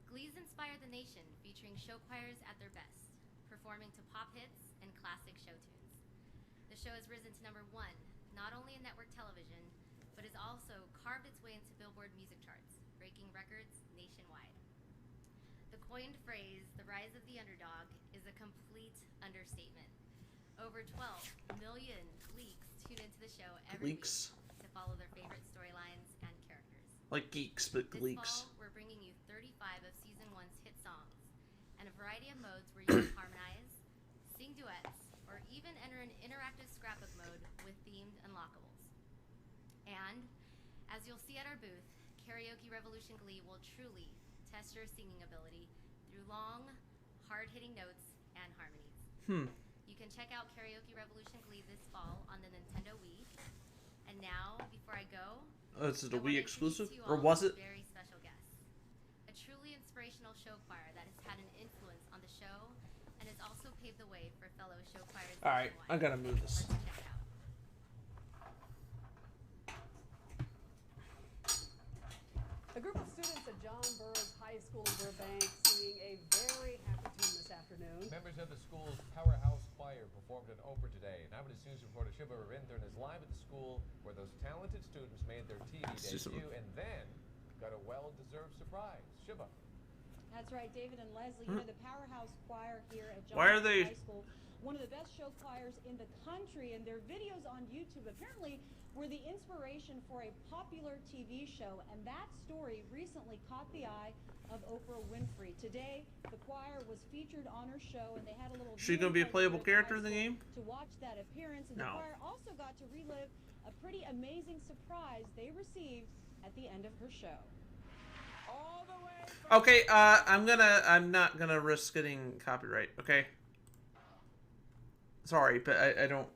Glee's inspired the nation, featuring show choirs at their best, performing to pop hits and classic show tunes. The show has risen to #1, not only in network television, but has also carved its way into Billboard music charts, breaking records nationwide. The The coined phrase, the rise of the underdog, is a complete understatement. Over 12 million leaks tune into the show every week to follow their favorite storylines and characters. Like geeks, but This leaks. fall, we're bringing you 35 of Season 1's hit songs, and a variety of modes where you can harmonize, sing duets, or even enter an interactive scrapbook mode with themed unlockables. And, as you'll see at our booth, Karaoke Revolution Glee will truly test your singing ability through long, hard-hitting notes and harmonies. You can check out Karaoke Revolution Glee this fall on the Nintendo Wii. And now, before I go, Is it a Wii exclusive? you Or all was a it? very special guest. A truly inspirational show choir that has had an influence on the show and has also paved the way for fellow show choirs. Alright, I gotta move this. Let's check it out. A group of students at John Burroughs High School in Burbank singing a very happy tune this afternoon. Members of the school's Powerhouse Choir performed an opera today. And Eyewitness News reporter Shiva Ravindran is live at the school where those talented students made their TV debut and then got a well-deserved surprise. Shiva. That's right, David and Leslie. You know, the Powerhouse Choir here at John Why are Burroughs they- High School, one of the best show choirs in the country, and their videos on YouTube apparently were the inspiration for a popular TV show, and that story recently caught the eye of Oprah Winfrey. Today, the choir was featured on her show, and they had a little. She gonna be a viewing playable party here at character in the high game? school to watch that appearance, and No. the choir also got to relive a pretty amazing surprise they received at the end of her show. Okay, I'm not gonna risk getting copyright, okay? Sorry, but I don't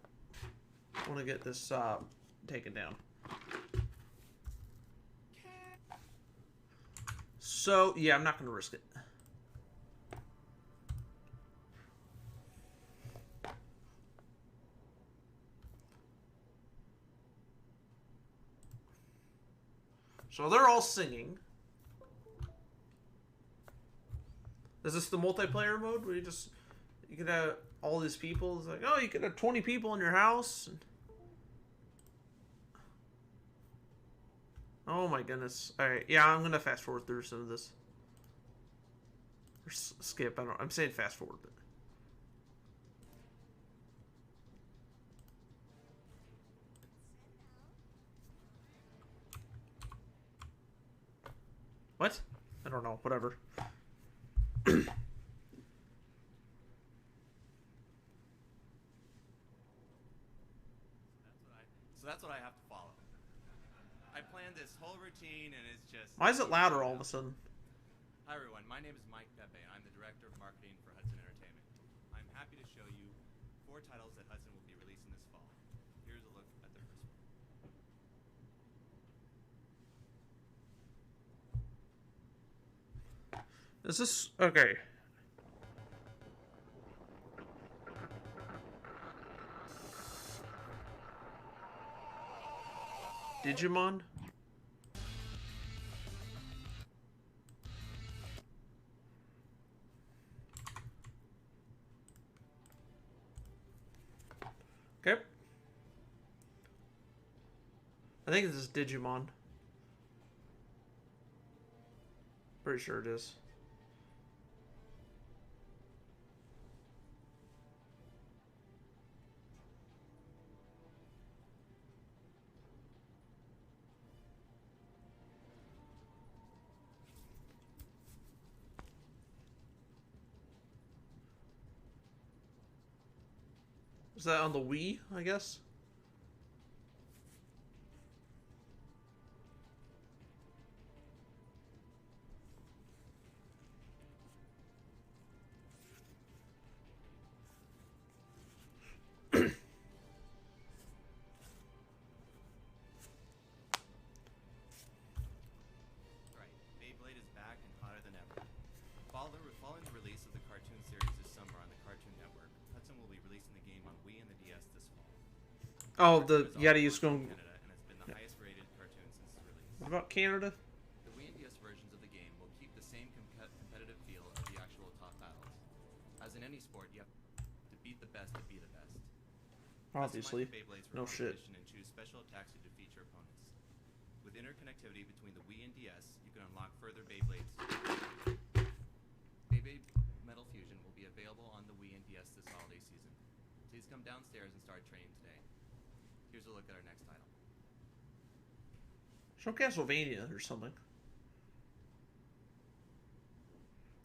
want to get this taken down. So, yeah, I'm not gonna risk it. So they're all singing. Is this the multiplayer mode where you could have all these people? It's like, oh, you could have 20 people in your house. Oh my goodness. Alright, yeah, I'm gonna fast forward through some of this. Or skip, I'm saying fast forward, but. What? I don't know, whatever. So that's what I have to follow. I planned this whole routine and it's just... Why is it louder all of a sudden? Hi everyone, my name is Mike Pepe and I'm the Director of Marketing for Hudson Entertainment. I'm happy to show you 4 titles that Hudson will be releasing this fall. Here's a look at their first one. Is this... okay. Digimon? Okay. I think this is Digimon. Pretty sure it is. Is that on the Wii, I guess? Right, Beyblade is back and hotter than ever. Following the release of the cartoon series this summer on the Cartoon Network, Hudson will be releasing the game on Wii and the DS this fall. Oh, the Cartoon is Yeti's also going... launched in Canada, and it's been the highest rated cartoon since its release. What about Canada? The Wii and DS versions of the game will keep the same competitive feel of the actual top battles. As in any sport, you have to beat the best to be the best. Obviously. Customize the Beyblades for No shit. competition and choose special attacks to defeat your opponents. With interconnectivity between the Wii and DS, you can unlock further Beyblades. be available on the Wii and DS this holiday season. Please come downstairs and start training today. Here's a look at our next title. Show Castlevania or something.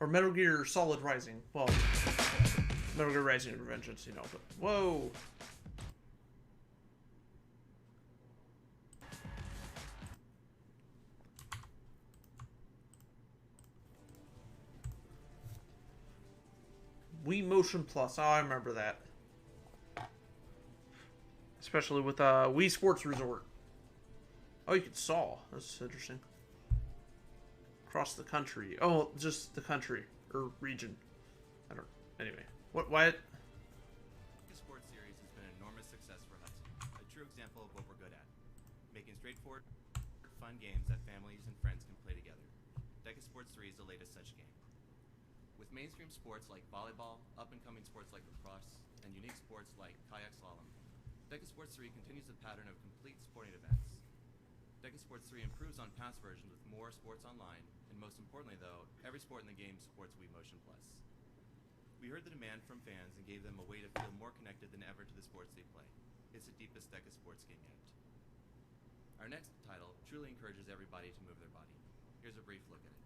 Or Metal Gear Solid Rising. Well, Metal Gear Rising and Revengeance, you know, but whoa. Wii Motion Plus. Oh, I remember that. Especially with Wii Sports Resort. Oh, you could saw. That's interesting. Across the country. Oh, just the country. Or region. I don't... Anyway. Why... The Sports series has been an enormous success for Hudson. A true example of what we're good at. Making straightforward, fun games that families and friends can play together. Deca Sports 3 is the latest such game. With mainstream sports like volleyball, up-and-coming sports like lacrosse, and unique sports like kayak slalom, Deca Sports 3 continues the pattern of complete sporting events. Deca Sports 3 improves on past versions with more sports online, and most importantly though, every sport in the game supports Wii Motion Plus. We heard the demand from fans and gave them a way to feel more connected than ever to the sports they play. It's the deepest Deca Sports game yet. Our next title truly encourages everybody to move their body. Here's a brief look at it.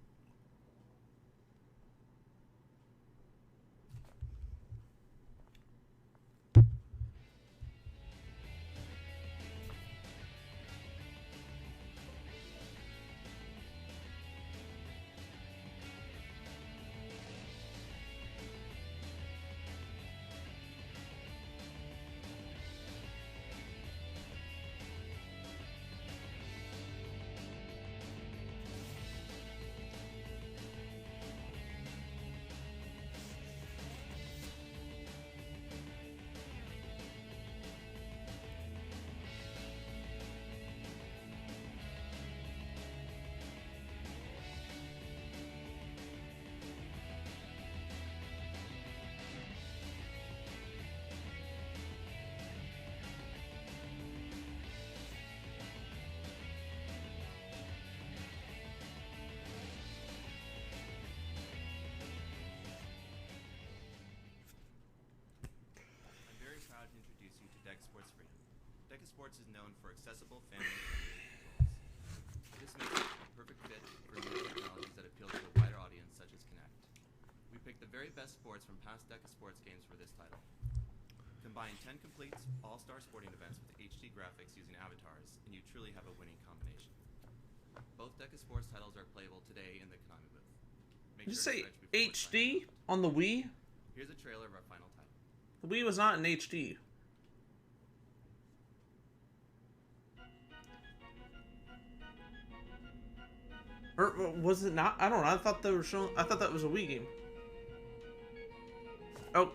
Proud to introduce you to Deca Sports Freedom. Deca Sports is known for accessible, family-friendly controls. This makes it a perfect fit for new technologies that appeal to a wider audience, such as Kinect. We picked the very best sports from past Deca Sports games for this title. Combine 10 complete all-star sporting events with HD graphics using avatars, and you truly have a winning combination. Both Deca Sports titles are playable today in the Konami booth. Make Did you sure say HD on the Wii? Here's a trailer of our final title. The Wii was not in HD. Or was it not? I don't know. I thought they were showing. I thought that was a Wii game. Oh.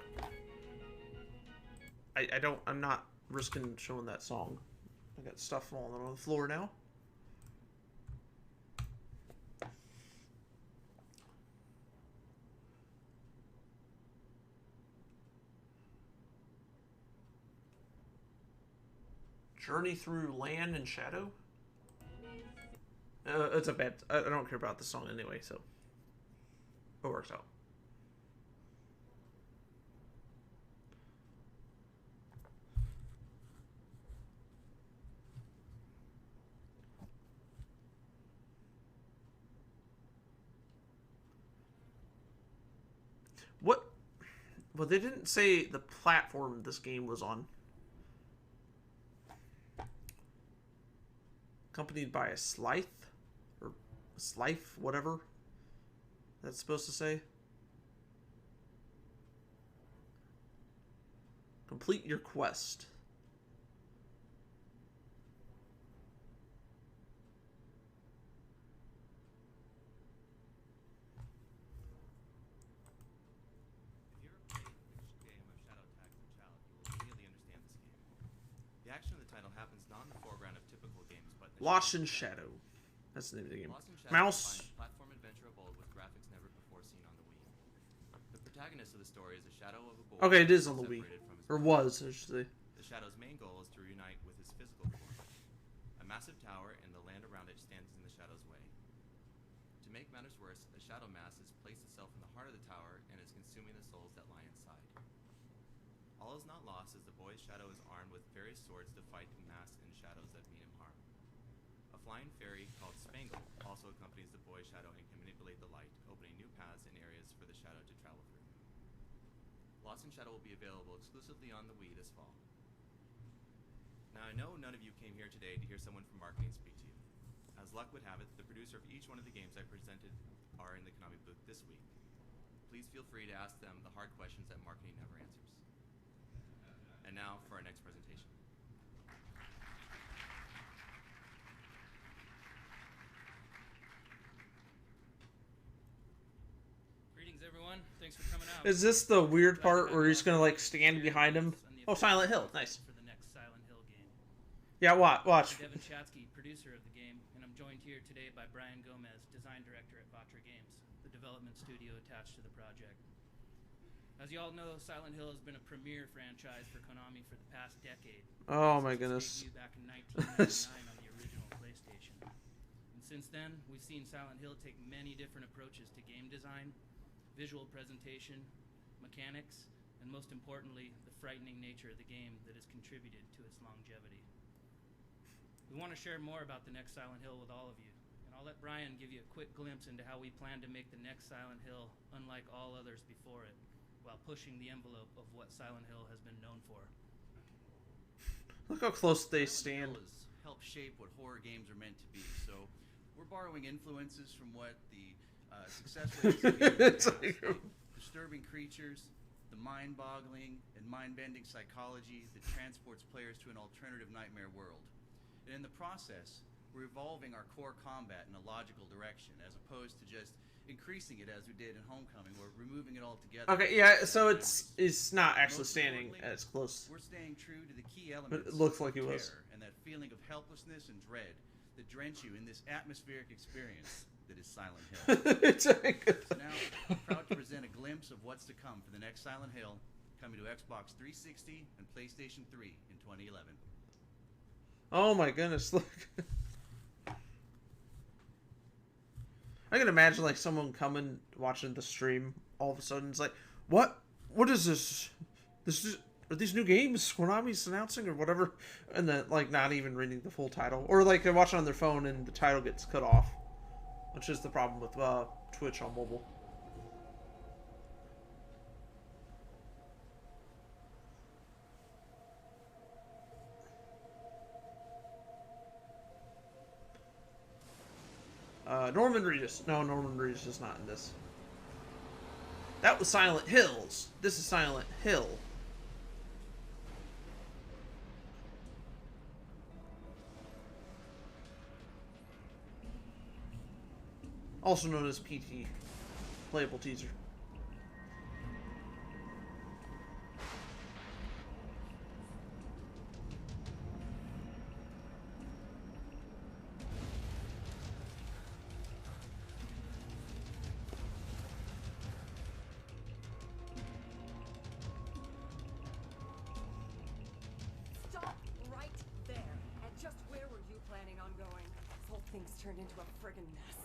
I don't. I'm not risking showing that song. I got stuff falling on the floor now. Journey through land and shadow. It's a bad. I don't care about the song anyway, so it works out. What? Well, they didn't say the platform this game was on. Accompanied by a scythe, or slife, whatever that's supposed to say. Complete your quest. The action of the title happens not in the foreground of typical games, but in the Lost in Shadow. That's the name of the game. Lost in Shadow Mouse. combines platform adventure of old with graphics never before seen on the Wii. The protagonist of the story is a shadow of a boy. Okay, it is on the Wii. separated from his Or brother. was, I should say. The shadow's main goal is to reunite with his physical form. A massive tower and the land around it stands in the shadow's way. To To make matters worse, a shadow mass has placed itself in the heart of the tower and is consuming the souls that lie inside. All is not lost as the boy's shadow is armed with various swords to fight the mass and shadows that mean him harm. A flying fairy called Spangle also accompanies the boy's shadow and can manipulate the light, opening new paths and areas for the shadow to travel through. Lost in Shadow will be available exclusively on the Wii this fall. Now I know none of you came here today to hear someone from marketing speak to you. As luck would have it, the producer of each one of the games I presented are in the Konami booth this week. Please feel free to ask them the hard questions that marketing never answers. And now for our next presentation. Greetings, everyone. Thanks for coming out. Is this the weird part where he's gonna like stand behind him? Oh, Silent Hill, nice. For the next Silent Hill game. Yeah, watch. I'm Devin Chatsky, producer of the game, and I'm joined here today by Brian Gomez, design director at Vatra Games, the development studio attached to the project. As you all know, Silent Hill has been a premier franchise for Konami for the past decade. Oh my goodness. Since its debut back in 1999 on the original PlayStation. And since then, we've seen Silent Hill take many different approaches to game design, visual presentation, mechanics, and most importantly, the frightening nature of the game that has contributed to its longevity. We want to share more about the next Silent Hill with all of you, and I'll let Brian give you a quick glimpse into how we plan to make the next Silent Hill unlike all others before it, while pushing the envelope of what Silent Hill has been known for. Look how close they stand. Silent Hill has helped shape what horror games are meant to be, so we're borrowing influences from what the success rates of games have. Disturbing creatures, the mind-boggling and mind-bending psychology that transports players to an alternative nightmare world. And in the process, we're evolving our core combat in a logical direction, as opposed to just increasing it as we did in Homecoming. We're removing it all together. Okay, yeah, so it's not actually standing as close. We're staying true to the key But elements it looks like he of was. terror and that feeling of helplessness and dread that drench you in this atmospheric experience that is Silent Hill. So now, I'm proud to present a glimpse of what's to come for the next Silent Hill, coming to Xbox 360 and PlayStation 3 in 2011. Oh my goodness, look. I can imagine like someone coming, watching the stream, all of a sudden it's like, what is this? Are these new games Konami's announcing or whatever? And then like not even reading the full title. Or like they're watching on their phone and the title gets cut off. Which is the problem with Twitch on mobile. Norman Reedus. No, Norman Reedus is not in this. That was Silent Hills. This is Silent Hill. Also known as PT. Playable teaser. Stop right there. And just where were you planning on going? This whole thing's turned into a friggin' mess.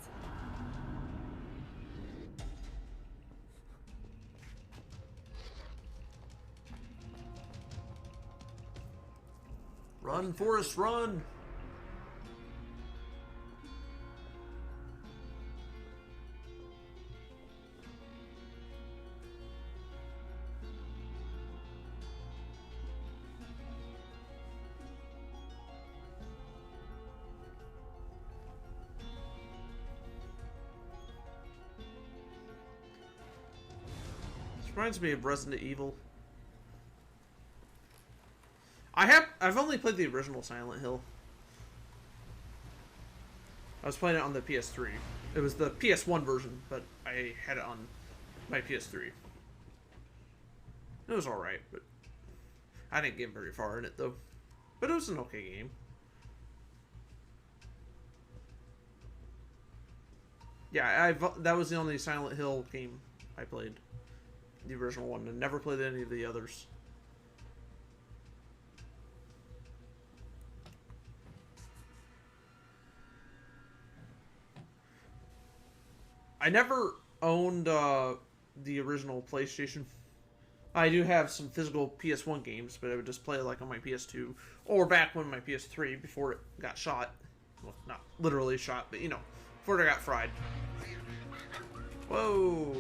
Run, Forrest, run! This reminds me of Resident Evil. I've only played the original Silent Hill. I was playing it on the PS3. It was the PS1 version, but I had it on my PS3. It was alright, but I didn't get very far in it though. But it was an okay game. Yeah, that was the only Silent Hill game I played. The original one. I never played any of the others. I never owned the original PlayStation. I do have some physical PS1 games, but I would just play like on my PS2 or back when my PS3 before it got shot. Well, not literally shot, but you know, before it got fried. Whoa.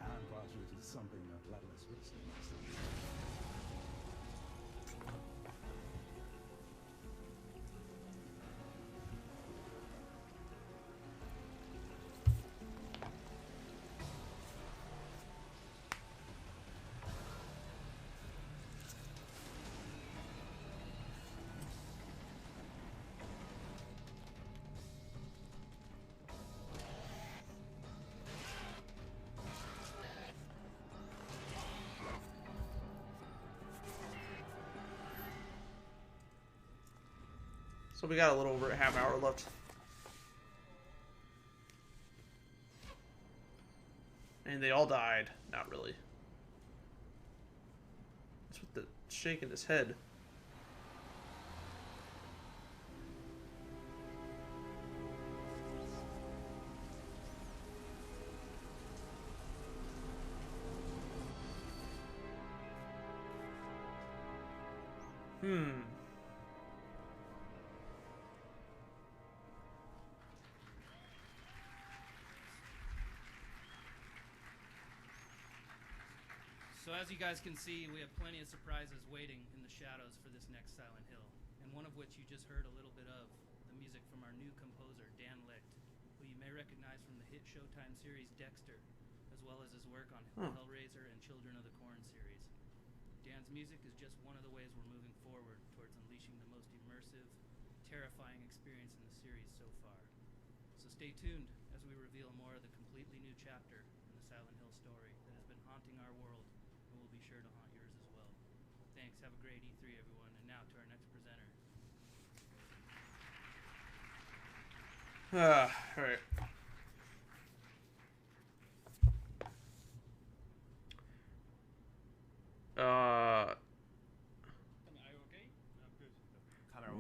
Alan brought you to something a lot less risky. So we got a little over a half hour left. And they all died. Not really. What's with the shaking his head? So as you guys can see, we have plenty of surprises waiting in the shadows for this next Silent Hill, and one of which you just heard a little bit of, the music from our new composer, Dan Licht, who you may recognize from the hit Showtime series Dexter, as well as his work on Hellraiser and Children of the Corn series. Dan's music is just one of the ways we're moving forward towards unleashing the most immersive, terrifying experience in the series so far. So stay tuned as we reveal more of the completely new chapter in the Silent Hill story that has been haunting our world and will be sure to haunt yours as well. Thanks, have a great E3 everyone, and now to our next presenter. Alright.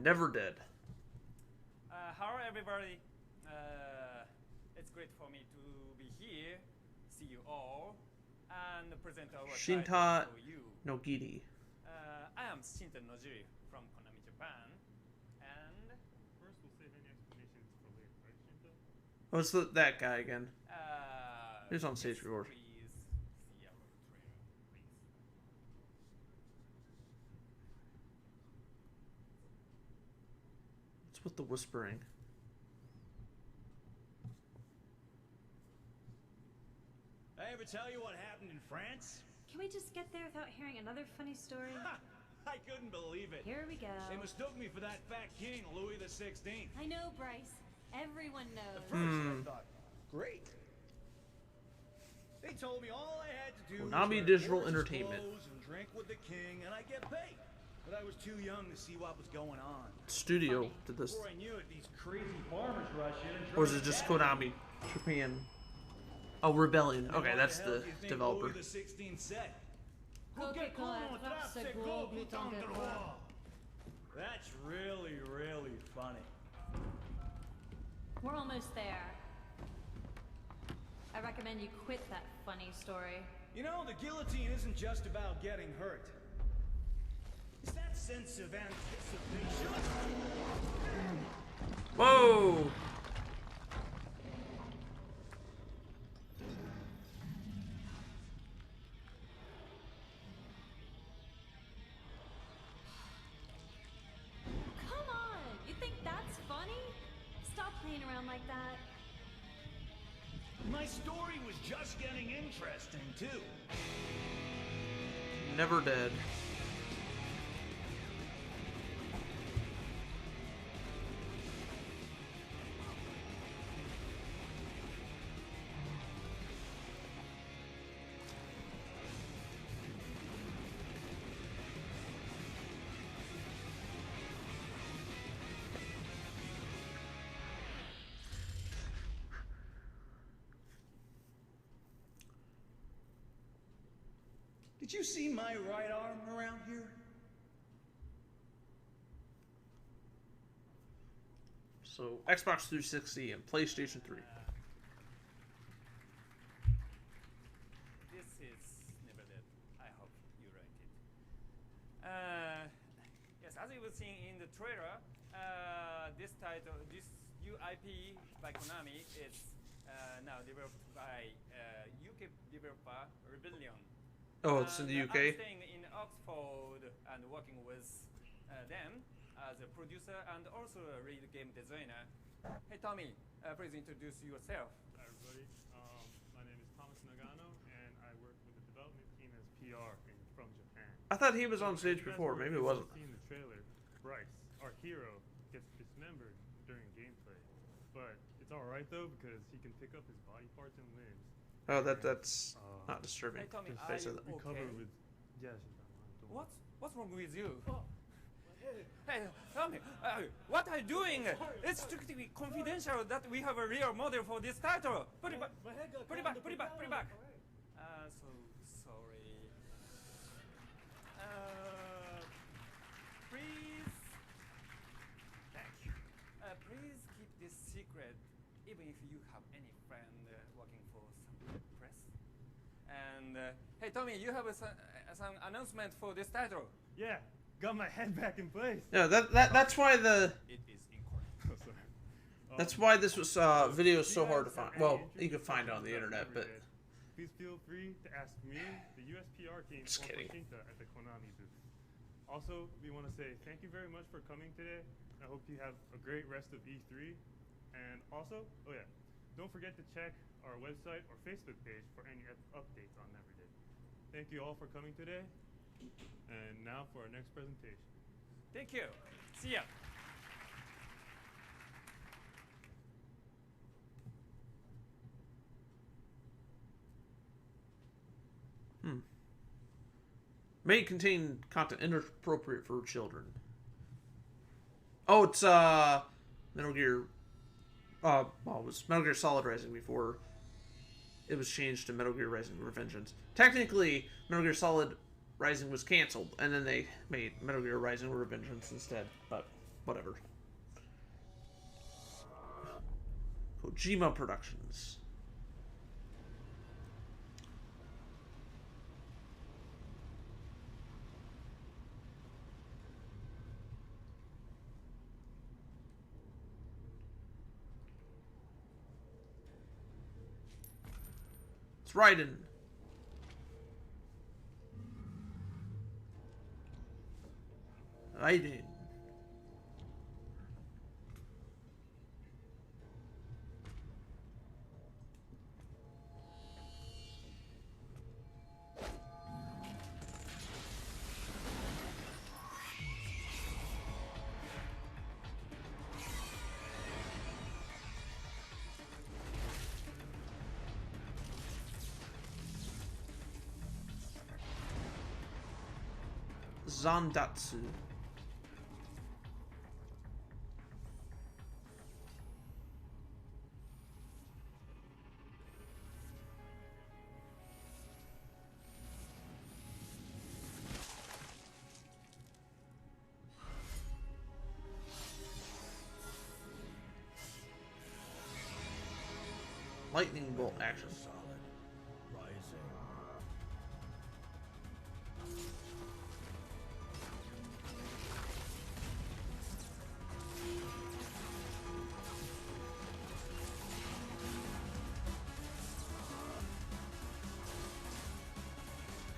Never did. Hello everybody. It's great for me to be here, see you all, and present our title Shinta for you. Nogiri. I am Shinta Nojiri from Konami Japan, and First, we'll save any explanations for later, right, Shinta? Oh, it's that guy again. He's on stage before. please see our trailer, please. What's with the whispering? I ever tell you what happened in France? Can we just get there without hearing another funny story? Ha! I couldn't believe it. Here we go. They mistook me for that fat king, Louis the 16th. I know, Bryce. Everyone knows. At first, I thought, great. They told me all I had to do Konami was Digital wear gorgeous Entertainment. clothes and drink with the king, and I get paid. But I was too young to see what was going on. Studio did this. Before I knew it, these crazy farmers rush in and Or is try it to just catch me. Konami Japan? Oh, Rebellion. And Okay, what that's the hell the do you think developer. Louis the 16th said? Coca-Cola frappe ce gros bouton de roi. That's really, really funny. We're almost there. I recommend you quit that funny story. You know, the guillotine isn't just about getting hurt. It's that sense of anticipation. Whoa! Come on! You think that's funny? Stop playing around like that. My story was just getting interesting, too. Never dead. Did you see my right arm around here? So Xbox 360 and PlayStation 3. This is never dead. I hope you like it. Yes, as you were seeing in the trailer, this title, this new IP by Konami is now developed by UK developer Rebellion. Oh, it's in the UK? I'm staying in Oxford and working with them as a producer and also a lead game designer. Hey Tommy, please introduce yourself. Hi everybody. My name is Thomas Nagano, and I work with the development team as PR from Japan. I thought he was on stage before. Maybe it wasn't. In the trailer, Bryce, our hero, gets dismembered during gameplay, but it's all right though because he can pick up his body parts and limbs. Oh, that's not disturbing. Hey Tommy, Just are you recover okay? with yes. What's wrong with you? Hey, tell me, what are you doing? It's strictly confidential that we have a real model for this title. Put it back. Put it back. Put it back. Put it back. So sorry. Please. Thank you. Please keep this secret, even if you have any friend working for some press. And hey, Tommy, you have some announcement for this title. Yeah. Got my head back in place. Yeah, that's why the. It is incorrect. Sorry. That's why this was video is so hard to find. Well, you can find it on the internet, but. Please feel free to ask me, the USPR team, Just or kidding. Pashinta at the Konami booth. Also, we want to say thank you very much for coming today. I hope you have a great rest of E3. And also, oh yeah, don't forget to check our website or Facebook page for any updates on Neverday. Thank you all for coming today. And now for our next presentation. Thank you. See ya. May contain content inappropriate for children. Oh, it's Metal Gear. Well, it was Metal Gear Solid Rising before it was changed to Metal Gear Rising Revengeance. Technically, Metal Gear Solid Rising was canceled, and then they made Metal Gear Rising Revengeance instead. But whatever. Kojima Productions. It's Raiden. Raiden. Zandatsu. Lightning bolt action.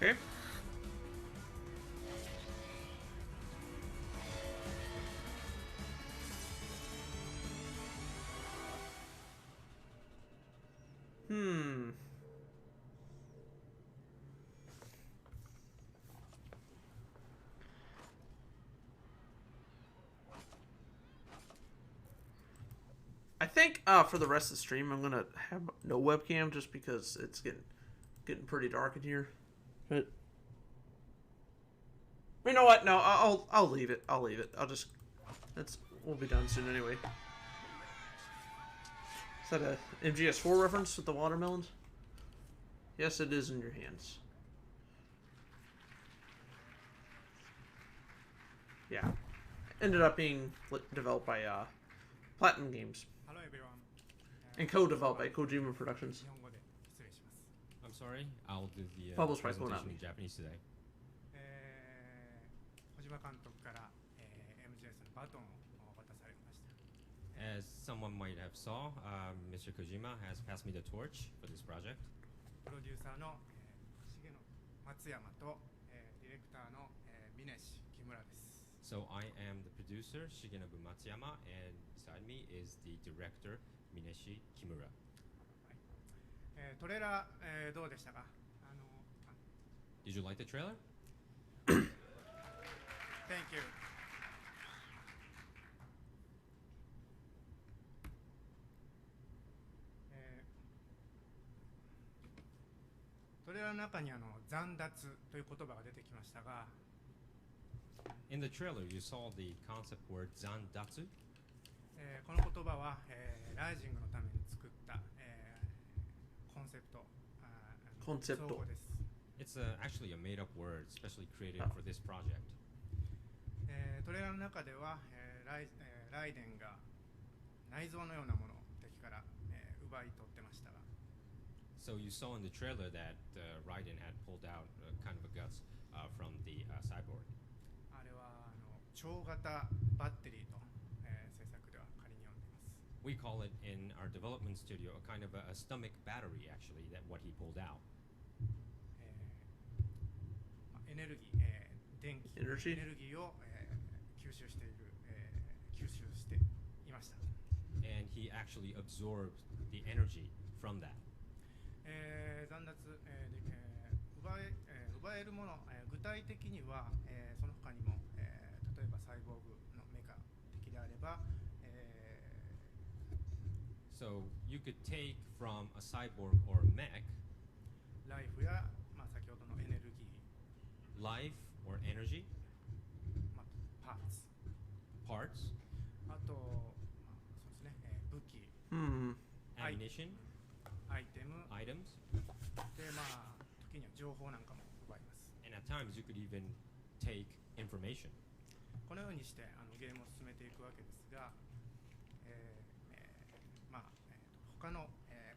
Okay. I think for the rest of the stream I'm gonna have no webcam just because it's getting pretty dark in here. But you know what? No, I'll leave it. I'll leave it. We'll be done soon anyway. Is that a MGS4 reference with the watermelons? Yes, it is in your hands. Yeah. Ended up being developed by Platinum Games. Hello everyone. And co-developed by Kojima Productions. 日本語で失礼します。 I'm sorry, I'll do the Published by presentation Konami. in Japanese today. 小島監督から、MGS のバトンを渡されました。 As someone might have saw, Mr. Kojima has passed me the torch for this project. プロデューサーの、重野松山と、ディレクターの、峰志木村です。 So I am the producer, Shigenobu Matsuyama, and beside me is the director, Mineshi Kimura. トレーラー、どうでしたか？ Did you like the trailer? Thank you. トレーラーの中に残奪という言葉が出てきましたが、 In the trailer, you saw the concept word zandatsu. この言葉は、ライジングのために作った、コンセプト、造語です。 It's actually a made-up word, specially created for this project. トレーラーの中では、ライデンが内臓のようなものを敵から、奪い取ってましたが、 So you saw in the trailer that Raiden had pulled out kind of a guts from the cyborg. あれは超型バッテリーと、制作では仮に呼んでいます。 We call it in our development studio a kind of a stomach battery, actually, that what he pulled out. エネルギー、電気、エネルギーを、吸収していました。 And he actually absorbed the energy from that. 残奪、奪えるもの、具体的には、その他にも、例えばサイボーグのメカ的であれば、So you could take from a cyborg or a mech ライフや、先ほどのエネルギー、 life or energy, パーツ、 parts, あと、そうですね、武器、ammunition, アイテム、 items, で、時には情報なんかも奪います。 and at times you could even take information. このようにしてゲームを進めていくわけですが、他の、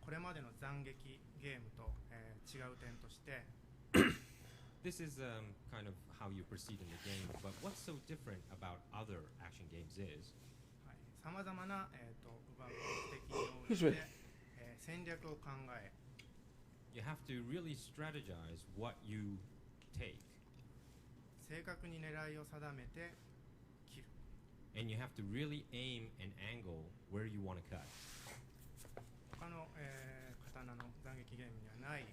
これまでの斬撃ゲームと、違う点として、This is kind of how you proceed in the game, but what's so different about other action games is さまざまな、奪う目的に応じて、戦略を考え、 you have to really strategize what you take. 正確に狙いを定めて切る。 And you have to really aim an angle where you want to cut. 他の、刀の斬撃ゲームにはない、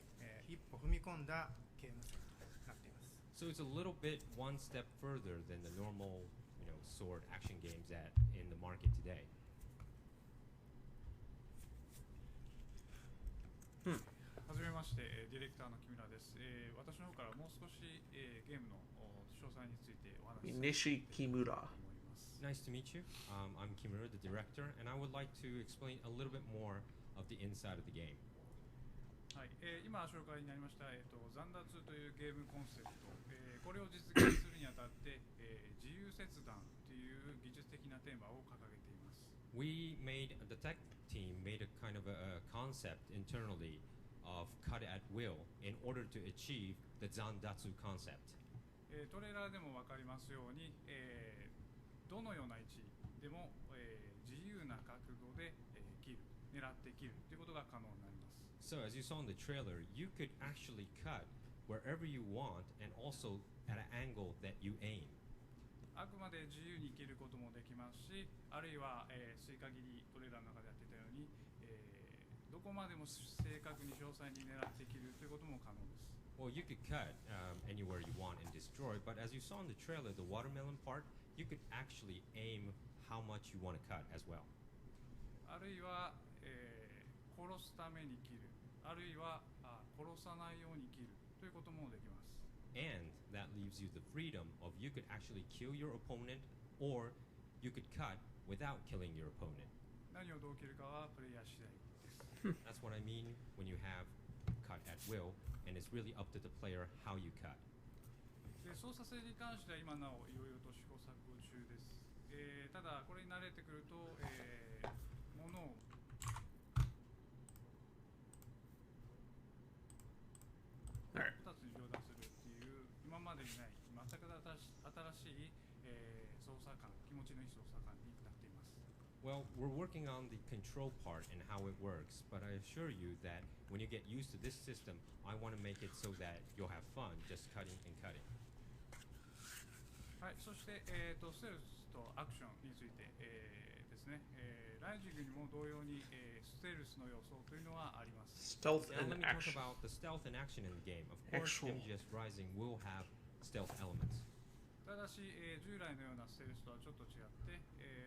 一歩踏み込んだゲーム性となっています。 So it's a little bit one step further than the normal, sword action games in the market today. はじめまして、ディレクターの木村です。私の方からもう少し、ゲームの詳細についてお話ししたいと思います。 Nice to meet you. I'm Kimura, the director, and I would like to explain a little bit more of the inside of the game. はい、今紹介になりました、残奪というゲームコンセプト、これを実現するにあたって、自由切断という技術的なテーマを掲げています。 The tech team made a kind of a concept internally of cut at will in order to achieve the Zandatsu concept. トレーラーでも分かりますように、どのような位置でも、自由な角度で、切る、狙って切るということが可能になります。 So as you saw in the trailer, you could actually cut wherever you want and also at an angle that you aim. あくまで自由に切ることもできますし、あるいは、スイカ切りトレーラーの中でやってたように、どこまでも正確に詳細に狙って切るということも可能です。 Well, you could cut anywhere you want and destroy, but as you saw in the trailer, the watermelon part, you could actually aim how much you want to cut as well. あるいは、殺すために切る、あるいは殺さないように切るということもできます。 And that leaves you the freedom of you could actually kill your opponent or you could cut without killing your opponent. 何をどう切るかはプレイヤー次第です。 That's what I mean when you have cut at will, and it's really up to the player how you cut. で操作性に関しては今なおいろいろと試行錯誤中です。ただこれに慣れてくると、にない全く新しい、操作感、気持ちのいい操作感になっています。 Well, we're working on the control part and how it works, but I assure you that when you get used to this system, I want to make it so that you'll have fun just cutting and cutting. はい、そして、ステルスとアクションについて、ですね、ライジングにも同様に、ステルスの要素というのはあります。 Stealth Now and let me talk action. about the stealth and action in the game. Of course, Actual. MGS Rising will have stealth elements. ただし、従来のようなステルスとはちょっと違って、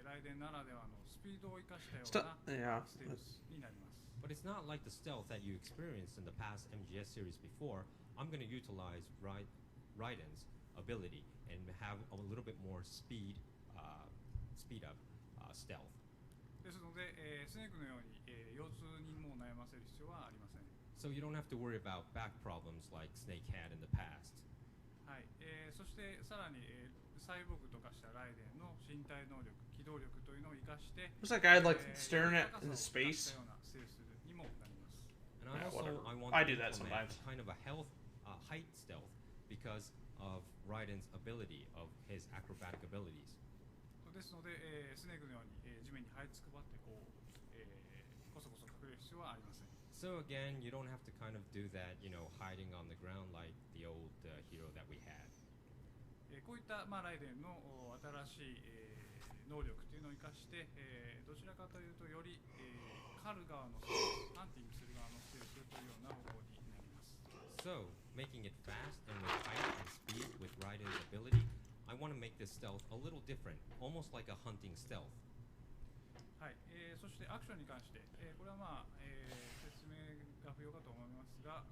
ライデンならではのスピードを生かしたようなステルスになります。 But it's not like the stealth that you experienced in the past MGS series before. I'm going to utilize Raiden's ability and have a little bit more speed up stealth. ですので、スネークのように、腰痛にも悩ませる必要はありません。 So you don't have to worry about back problems like Snake had in the past. はい、そしてさらに、サイボーグと化したライデンの身体能力、機動力というのを生かして、What's that guy like staring at in space? And Yeah, also, whatever. I want I to do that implement sometimes. kind of a height stealth because of Raiden's ability, of his acrobatic abilities. ですので、スネークのように、地面に這いつくばってこそこそ隠れる必要はありません。 So again, you don't have to kind of do that, hiding on the ground like the old hero that we had. こういった、ライデンの新しい、能力というのを生かして、どちらかというとより、狩る側のステルス、ハンティングする側のステルスというような方向になります。 So, making it fast and with height and speed with Raiden's ability, I want to make this stealth a little different, almost like a hunting stealth. はい、そしてアクションに関して、これは説明が不要かと思いますが、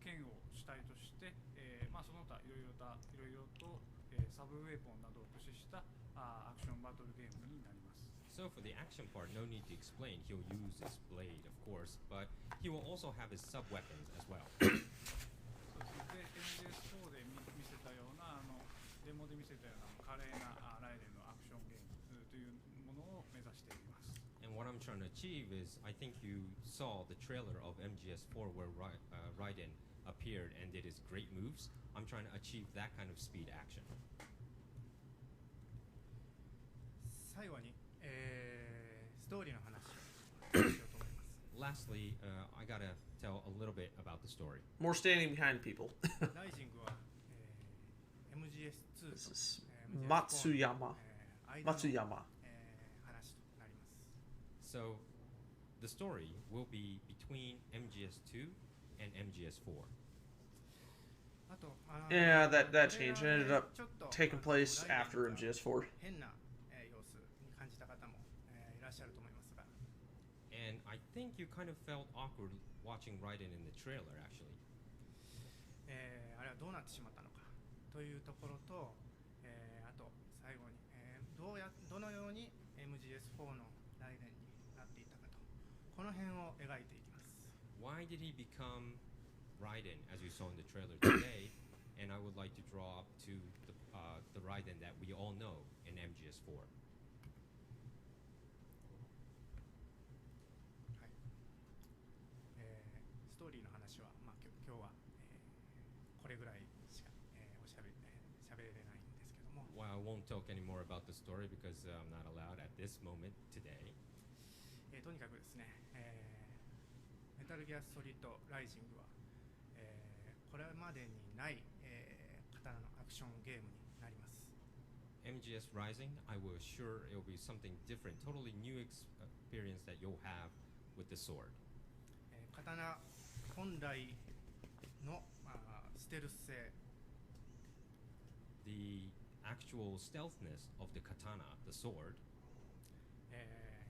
剣を主体として、その他いろいろと、サブウェポンなどを駆使したアクションバトルゲームになります。 So for the action part, no need to explain. He'll use his blade, of course, but he will also have his sub-weapons as well. そうですね。で、MGS4 で見せたようなデモで見せたような華麗なライデンのアクションゲームというものを目指しています。 And what I'm trying to achieve is, I think you saw the trailer of MGS4 where Raiden appeared and did his great moves. I'm trying to achieve that kind of speed action. 最後に、ストーリーの話をしようと思います。 Lastly, I gotta tell a little bit about the story. More standing behind people. ライジングは、MGS2 と、This is MGS4 Matsuyama. 間の、 Matsuyama. 話となります。 So, the story will be between MGS2 and MGS4. あと、Yeah, that change ended up taking place after MGS4. 変な、様子に感じた方も、いらっしゃると思いますが。 And I think you kind of felt awkward watching Raiden in the trailer, actually. あれはどうなってしまったのかというところと、あと最後に、どのように MGS4 のライデンになっていたかと、この辺を描いていきます。 Why did he become Raiden, as you saw in the trailer today? And I would like to draw up to the Raiden that we all know in MGS4. はい。ストーリーの話は、今日は、これぐらいしか、しゃべれないんですけども。 Well, I won't talk any more about the story because I'm not allowed at this moment today. とにかくですね、メタルギアソリッドライジングは、これまでにない、刀のアクションゲームになります。 MGS Rising, I will assure it will be something different, totally new experience that you'll have with the sword. 刀本来の、ステルス性、 The actual stealthness of the katana, the sword,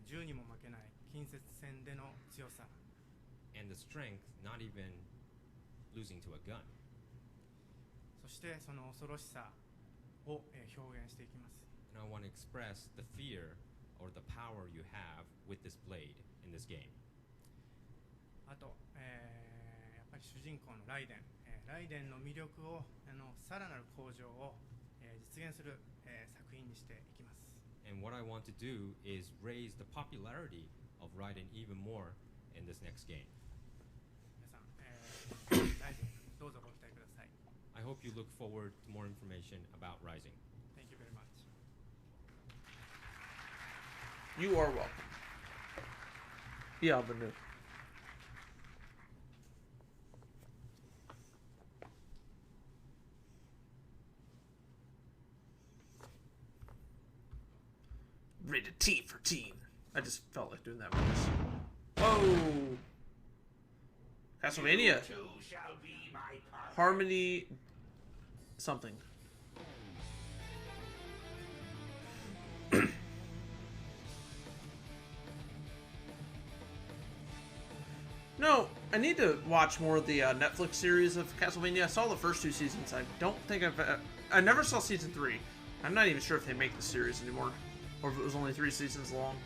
銃にも負けない近接戦での強さ、 and the strength, not even losing to a gun. そしてその恐ろしさを、表現していきます。 And I want to express the fear or the power you have with this blade in this game. あと、やっぱり主人公のライデン、ライデンの魅力をさらなる向上を、実現する、作品にしていきます。 And what I want to do is raise the popularity of Raiden even more in this next game. 皆さん、ライデンどうぞご期待ください。I I hope you look forward to more information about Rising. Thank you very much. You are welcome. Bienvenue. Rated T for teen. I just felt like doing that voice. Whoa! Castlevania. Harmony. Something. No, I need to watch more of the Netflix series of Castlevania. I saw the first 2 seasons. I don't think I never saw season 3. I'm not even sure if they make the series anymore, or if it was only 3 seasons long.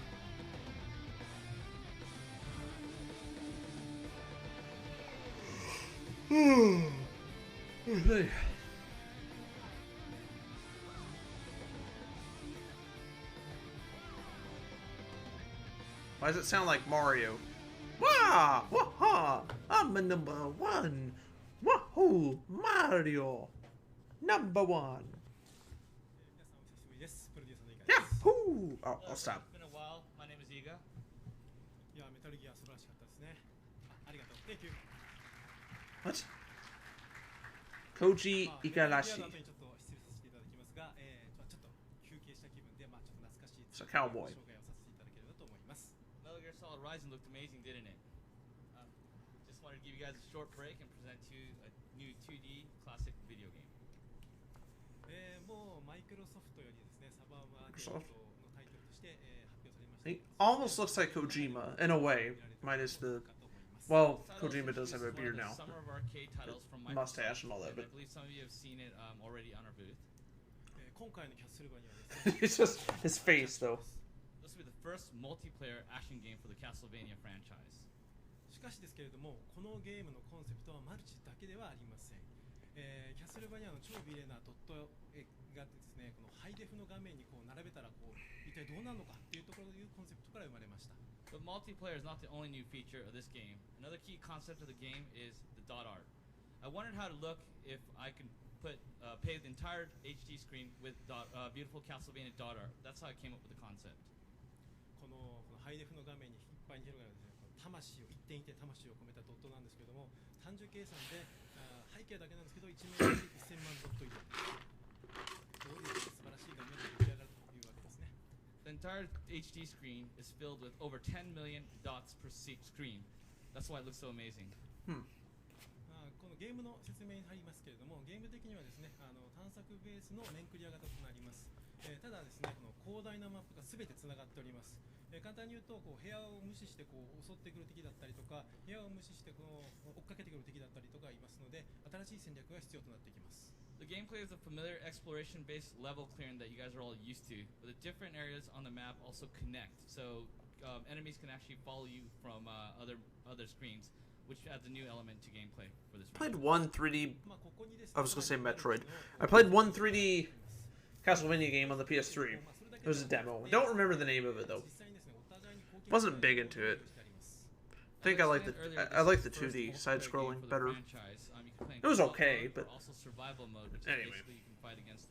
Why does it sound like Mario? Wah! Wah! I'm a number 1! Wahoo! Mario! Number 1! Yahoo! Oh, I'll stop. It's been a while. My name is Iga. What? Koji Igarashi. It's a cowboy. Metal Gear Solid Rising looked amazing, didn't it? Just wanted to give you guys a short break and present to you a new 2D classic video game. He almost looks like Kojima in a way, minus the. Well, Kojima does have a beard now. Summer of Arcade titles from Mustache and all that, I but believe some of you have seen it already on our booth. it's just his face, though. This will be the first multiplayer action game for the Castlevania franchise. しかしですけれども、このゲームのコンセプトはマルチだけではありません。キャスルバニアの超美麗なドットがですね、このハイデフの画面にこう並べたらこう一体どうなるのかっていうところというコンセプトから生まれました。But multiplayer is not the only new feature of this game. Another key concept of the game is the dot art. I wondered how to look if I could pave the entire HD screen with beautiful Castlevania dot art. That's how I came up with the concept. このハイデフの画面にいっぱいに広がるですね、魂を一点一点魂を込めたドットなんですけれども、単純計算で背景だけなんですけど1メートル1000万ドット以上。どういう素晴らしい画面が出来上がるというわけですね。The entire HD screen is filled with over 10 million dots per screen. That's why it looks so amazing. このゲームの説明に入りますけれども、ゲーム的にはですね、探索ベースの面クリア型となります。ただですね、この広大なマップが全てつながっております。簡単に言うと、こう部屋を無視してこう襲ってくる敵だったりとか、部屋を無視してこの追っかけてくる敵だったりとかいますので、新しい戦略が必要となってきます。The gameplay is a familiar exploration-based level clearing that you guys are all used to, but the different areas on the map also connect, so enemies can actually follow you from other screens, which adds a new element to gameplay for this. I played one 3D. I was gonna say Metroid. I played one 3D Castlevania game on the PS3. It was a demo. I don't remember the name of it though. Wasn't big into it. I think I like the 2D side-scrolling better. It was okay, but also survival mode, which is anyway. basically you can fight against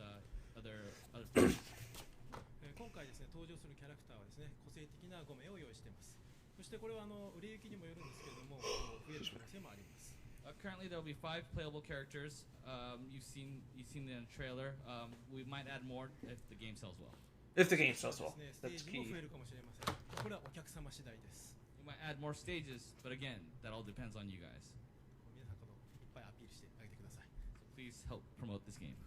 other 今回ですね、登場するキャラクターはですね、個性的な5名を用意しています。そしてこれは売れ行きにもよるんですけれども、増える可能性もあります。Currently, there will be 5 playable characters. You've seen them in the trailer. We might add more if the game sells well. If the game sells well, that's key. 増えるかもしれません。これはお客様次第です。We might add more stages, but again, that all depends on you guys. 皆さんいっぱいアピールしてあげてください。So please help promote this game.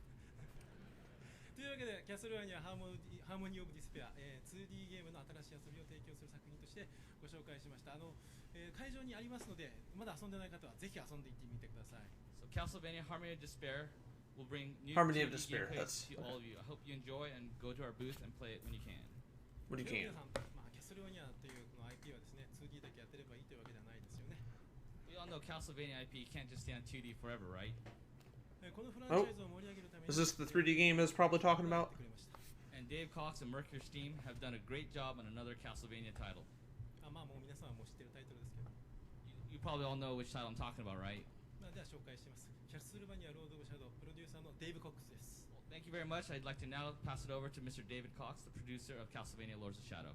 というわけで、キャスルバニアハーモニー・オブ・ディスペア、2D ゲームの新しい遊びを提供する作品としてご紹介しました。会場にありますので、まだ遊んでない方はぜひ遊んでいってみてください。So Castlevania Harmony of Despair will bring new Harmony of 2D Despair, gameplay that's to all of you. I hope you enjoy and go to our booth and play it when you can. When you can. 皆さん、キャスルバニアというこの IP はですね、2D だけやってればいいというわけではないですよね。We all know Castlevania IP can't just stay on 2D forever, right? このフランチャイズを盛り上げるために Is this the 3D game I was probably talking about? And Dave Cox and Mercury Steam have done a great job on another Castlevania title. まあもう皆さんはもう知ってるタイトルですけど。You probably all know which title I'm talking about, right? では紹介します。キャッスルバニアロード・オブ・シャドウプロデューサーのデイブ・コックスです。Thank you very much. I'd like to now pass it over to Mr. David Cox, the producer of Castlevania Lords of Shadow.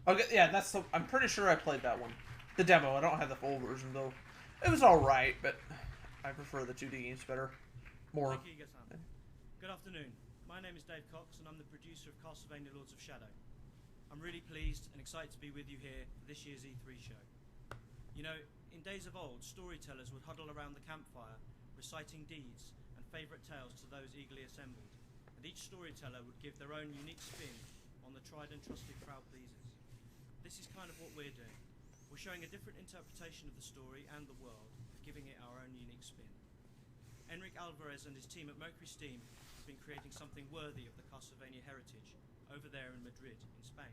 Okay, yeah, that's the. I'm pretty sure I played that one. The demo. I don't have the full version though. It was all right, but I prefer the 2D games better. More. Thank you, Igasan. Good afternoon. My name is Dave Cox, and I'm the producer of Castlevania Lords of Shadow. I'm really pleased and excited to be with you here for this year's E3 show. You know, in days of old, storytellers would huddle around the campfire, reciting deeds and favourite tales to those eagerly assembled, and each storyteller would give their own unique spin on the tried and trusted crowd pleasers. This is kind of what we're doing. We're showing a different interpretation of the story and the world, but giving it our own unique spin. Enric Alvarez and his team at Mercury Steam have been creating something worthy of the Castlevania heritage over there in Madrid, in Spain.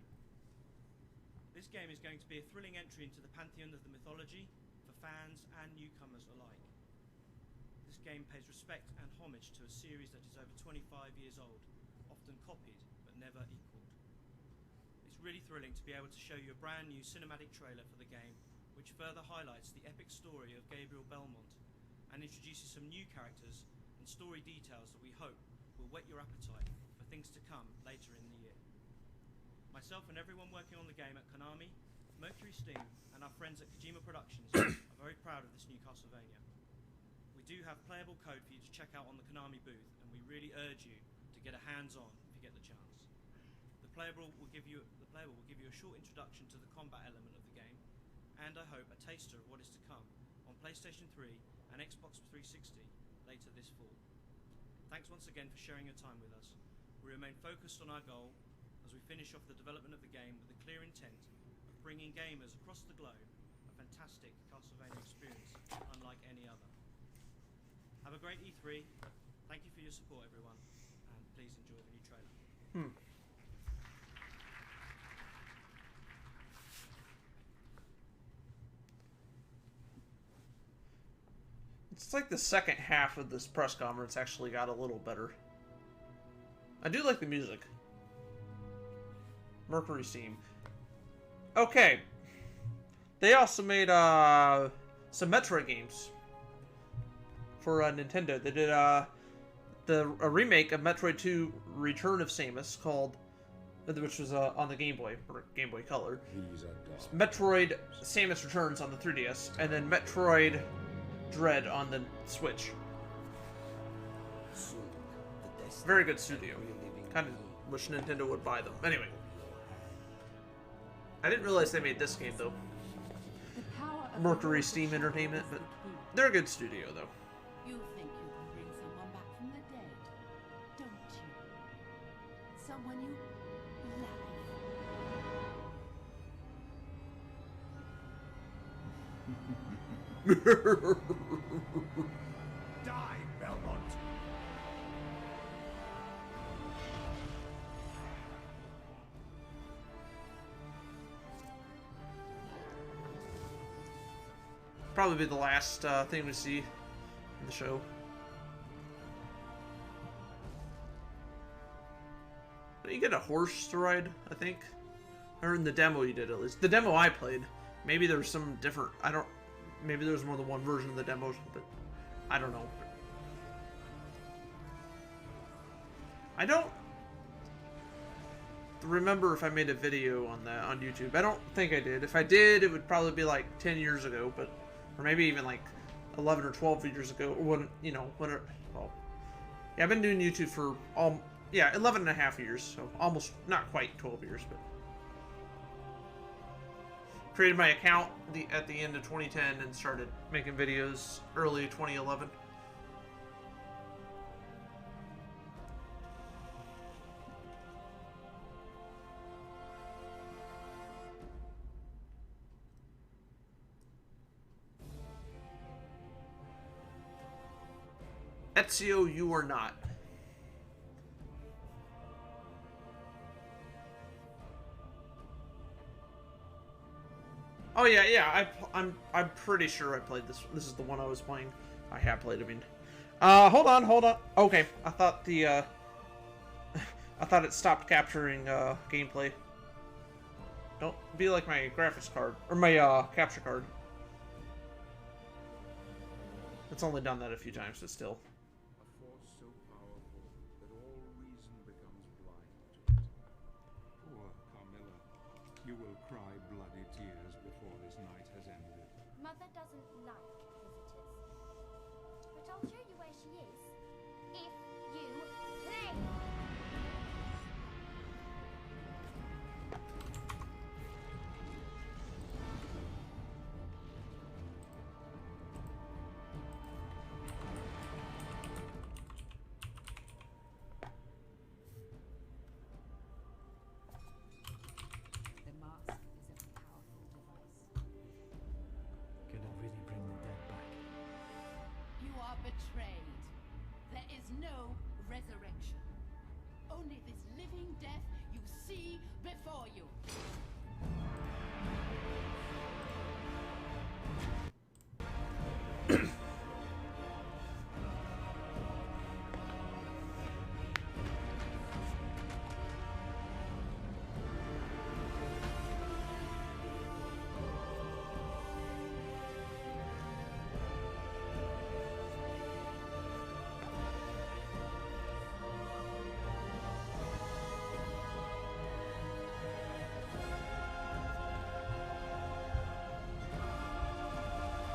This game is going to be a thrilling entry into the pantheon of the mythology for fans and newcomers alike. This game pays respect and homage to a series that is over 25 years old, often copied but never equalled. It's really thrilling to be able to show you a brand new cinematic trailer for the game, which further highlights the epic story of Gabriel Belmont and introduces some new characters and story details that we hope will whet your appetite for things to come later in the year. Myself and everyone working on the game at Konami, Mercury Steam, and our friends at Kojima Productions are very proud of this new Castlevania. We do have playable code for you to check out on the Konami booth, and we really urge you to get a hands-on if you get the chance. The playable will give you a short introduction to the combat element of the game, and I hope a taster of what is to come on PlayStation 3 and Xbox 360 later this fall. Thanks once again for sharing your time with us. We remain focused on our goal as we finish off the development of the game with the clear intent of bringing gamers across the globe a fantastic Castlevania experience unlike any other. Have a great E3. Thank you for your support, everyone, and please enjoy the new trailer. It's like the second half of this press conference actually got a little better. I do like the music. Mercury Steam. Okay. They also made some Metroid games for Nintendo. They did a remake of Metroid 2 Return of Samus called, which was on the Game Boy, or Game Boy Color. Metroid Samus Returns on the 3DS, and then Metroid Dread on the Switch. Very good studio. Kind of wish Nintendo would buy them. Anyway. I didn't realize they made this game, though. Mercury Steam Entertainment, but they're a good studio, though. You think you can bring someone back from the dead, don't you? Someone you love. Die, Belmont! Probably be the last thing we see in the show. You get a horse to ride, I think. Or in the demo you did, at least. The demo I played. Maybe there was some different... Maybe there's more than one version of the demos, but I don't know. I don't remember if I made a video on that on YouTube. I don't think I did. If I did, it would probably be like 10 years ago, but... Or maybe even like 11 or 12 years ago, or when, yeah, I've been doing YouTube for 11 and a half years, so almost, not quite 12 years, but created my account at the end of 2010 and started making videos early 2011. Ezio, you are not. Oh yeah. I'm pretty sure I played this. This is the one I was playing. I have played. I mean, hold on. Okay, I thought I thought it stopped capturing gameplay. Don't be like my graphics card or my capture card. It's only done that a few times, but still. A force so powerful that all reason becomes blind to it. Poor Carmilla. You will cry bloody tears before this night has ended. Mother doesn't like visitors. But I'll show you where she is. If you play. The mask is a powerful device. Can it really bring the dead back? You are betrayed. There is no resurrection. Only this living death you see before you.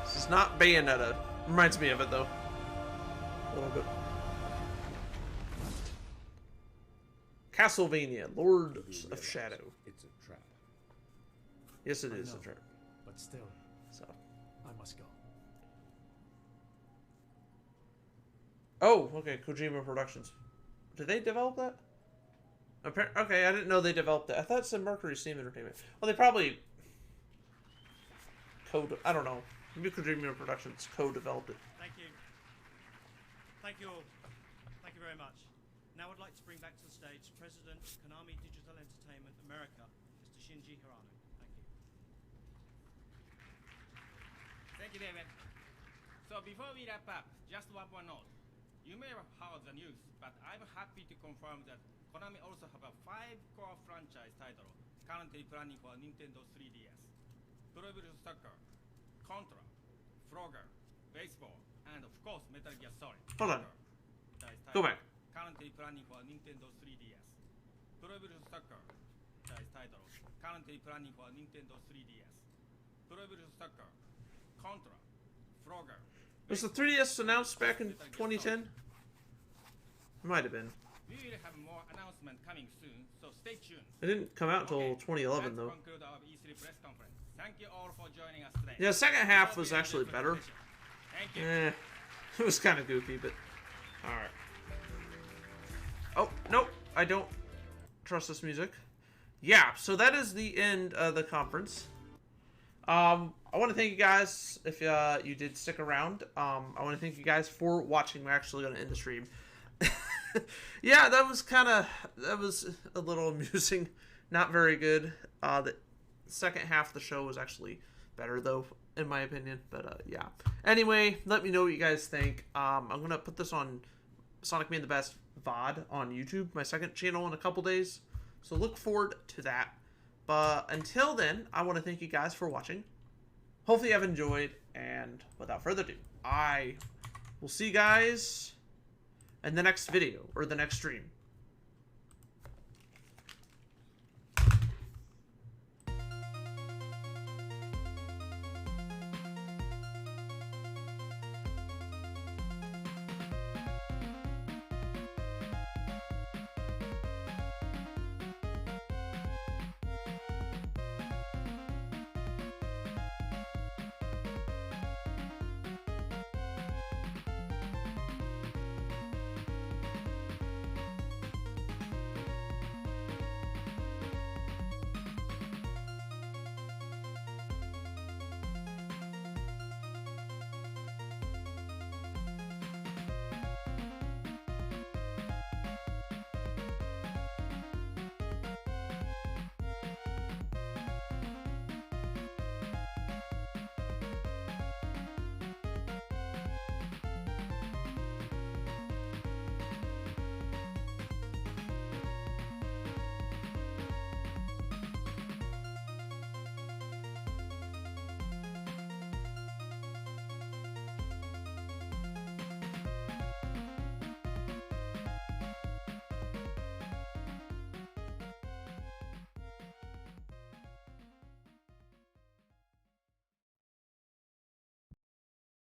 This is not Bayonetta. Reminds me of it though. A little bit. Castlevania, Lords of Shadow. It's a trap. Yes, it I is know, a trap. But still, So. I must go. Oh, okay. Kojima Productions. Did they develop that? Okay, I didn't know they developed it. I thought it said Mercury Steam Entertainment. Well, they probably I don't know. Maybe Kojima Productions co-developed it. Thank you. Thank you all. Thank you very much. Now I'd like to bring back to the stage President of Konami Digital Entertainment America, Mr. Shinji Hirano. Thank you. Thank you, David. So before we wrap up, just one more note. You may have heard the news, but I'm happy to confirm that Konami also have a 5 core franchise title currently planning for Nintendo 3DS. Pro Evolution Soccer, Contra, Frogger, Baseball, and of course Metal Gear Solid. Hold on. Go back. Currently planning for Nintendo 3DS. Pro Evolution Soccer title currently planning for Nintendo 3DS. Pro Evolution Soccer, Contra, Frogger. Was the 3DS announced back in 2010? It might have been. We will have more announcements coming soon, so stay tuned. It didn't come out until 2011 though. Conclude our E3 press conference. Thank you all for joining us today. Yeah, the second half was actually better. Thank you. It was kind of goofy, but alright. Oh, nope, I don't trust this music. Yeah, so that is the end of the conference. I want to thank you guys if you did stick around. I want to thank you guys for watching. We're actually going to end the stream. Yeah, that was a little amusing. Not very good. The second half of the show was actually better, though, in my opinion. But, yeah. Anyway, let me know what you guys think. I'm going to put this on Sonic Made the Best VOD on YouTube, my second channel, in a couple days. So look forward to that. But until then, I want to thank you guys for watching. Hopefully you have enjoyed. And without further ado, I will see you guys in the next video or the next stream.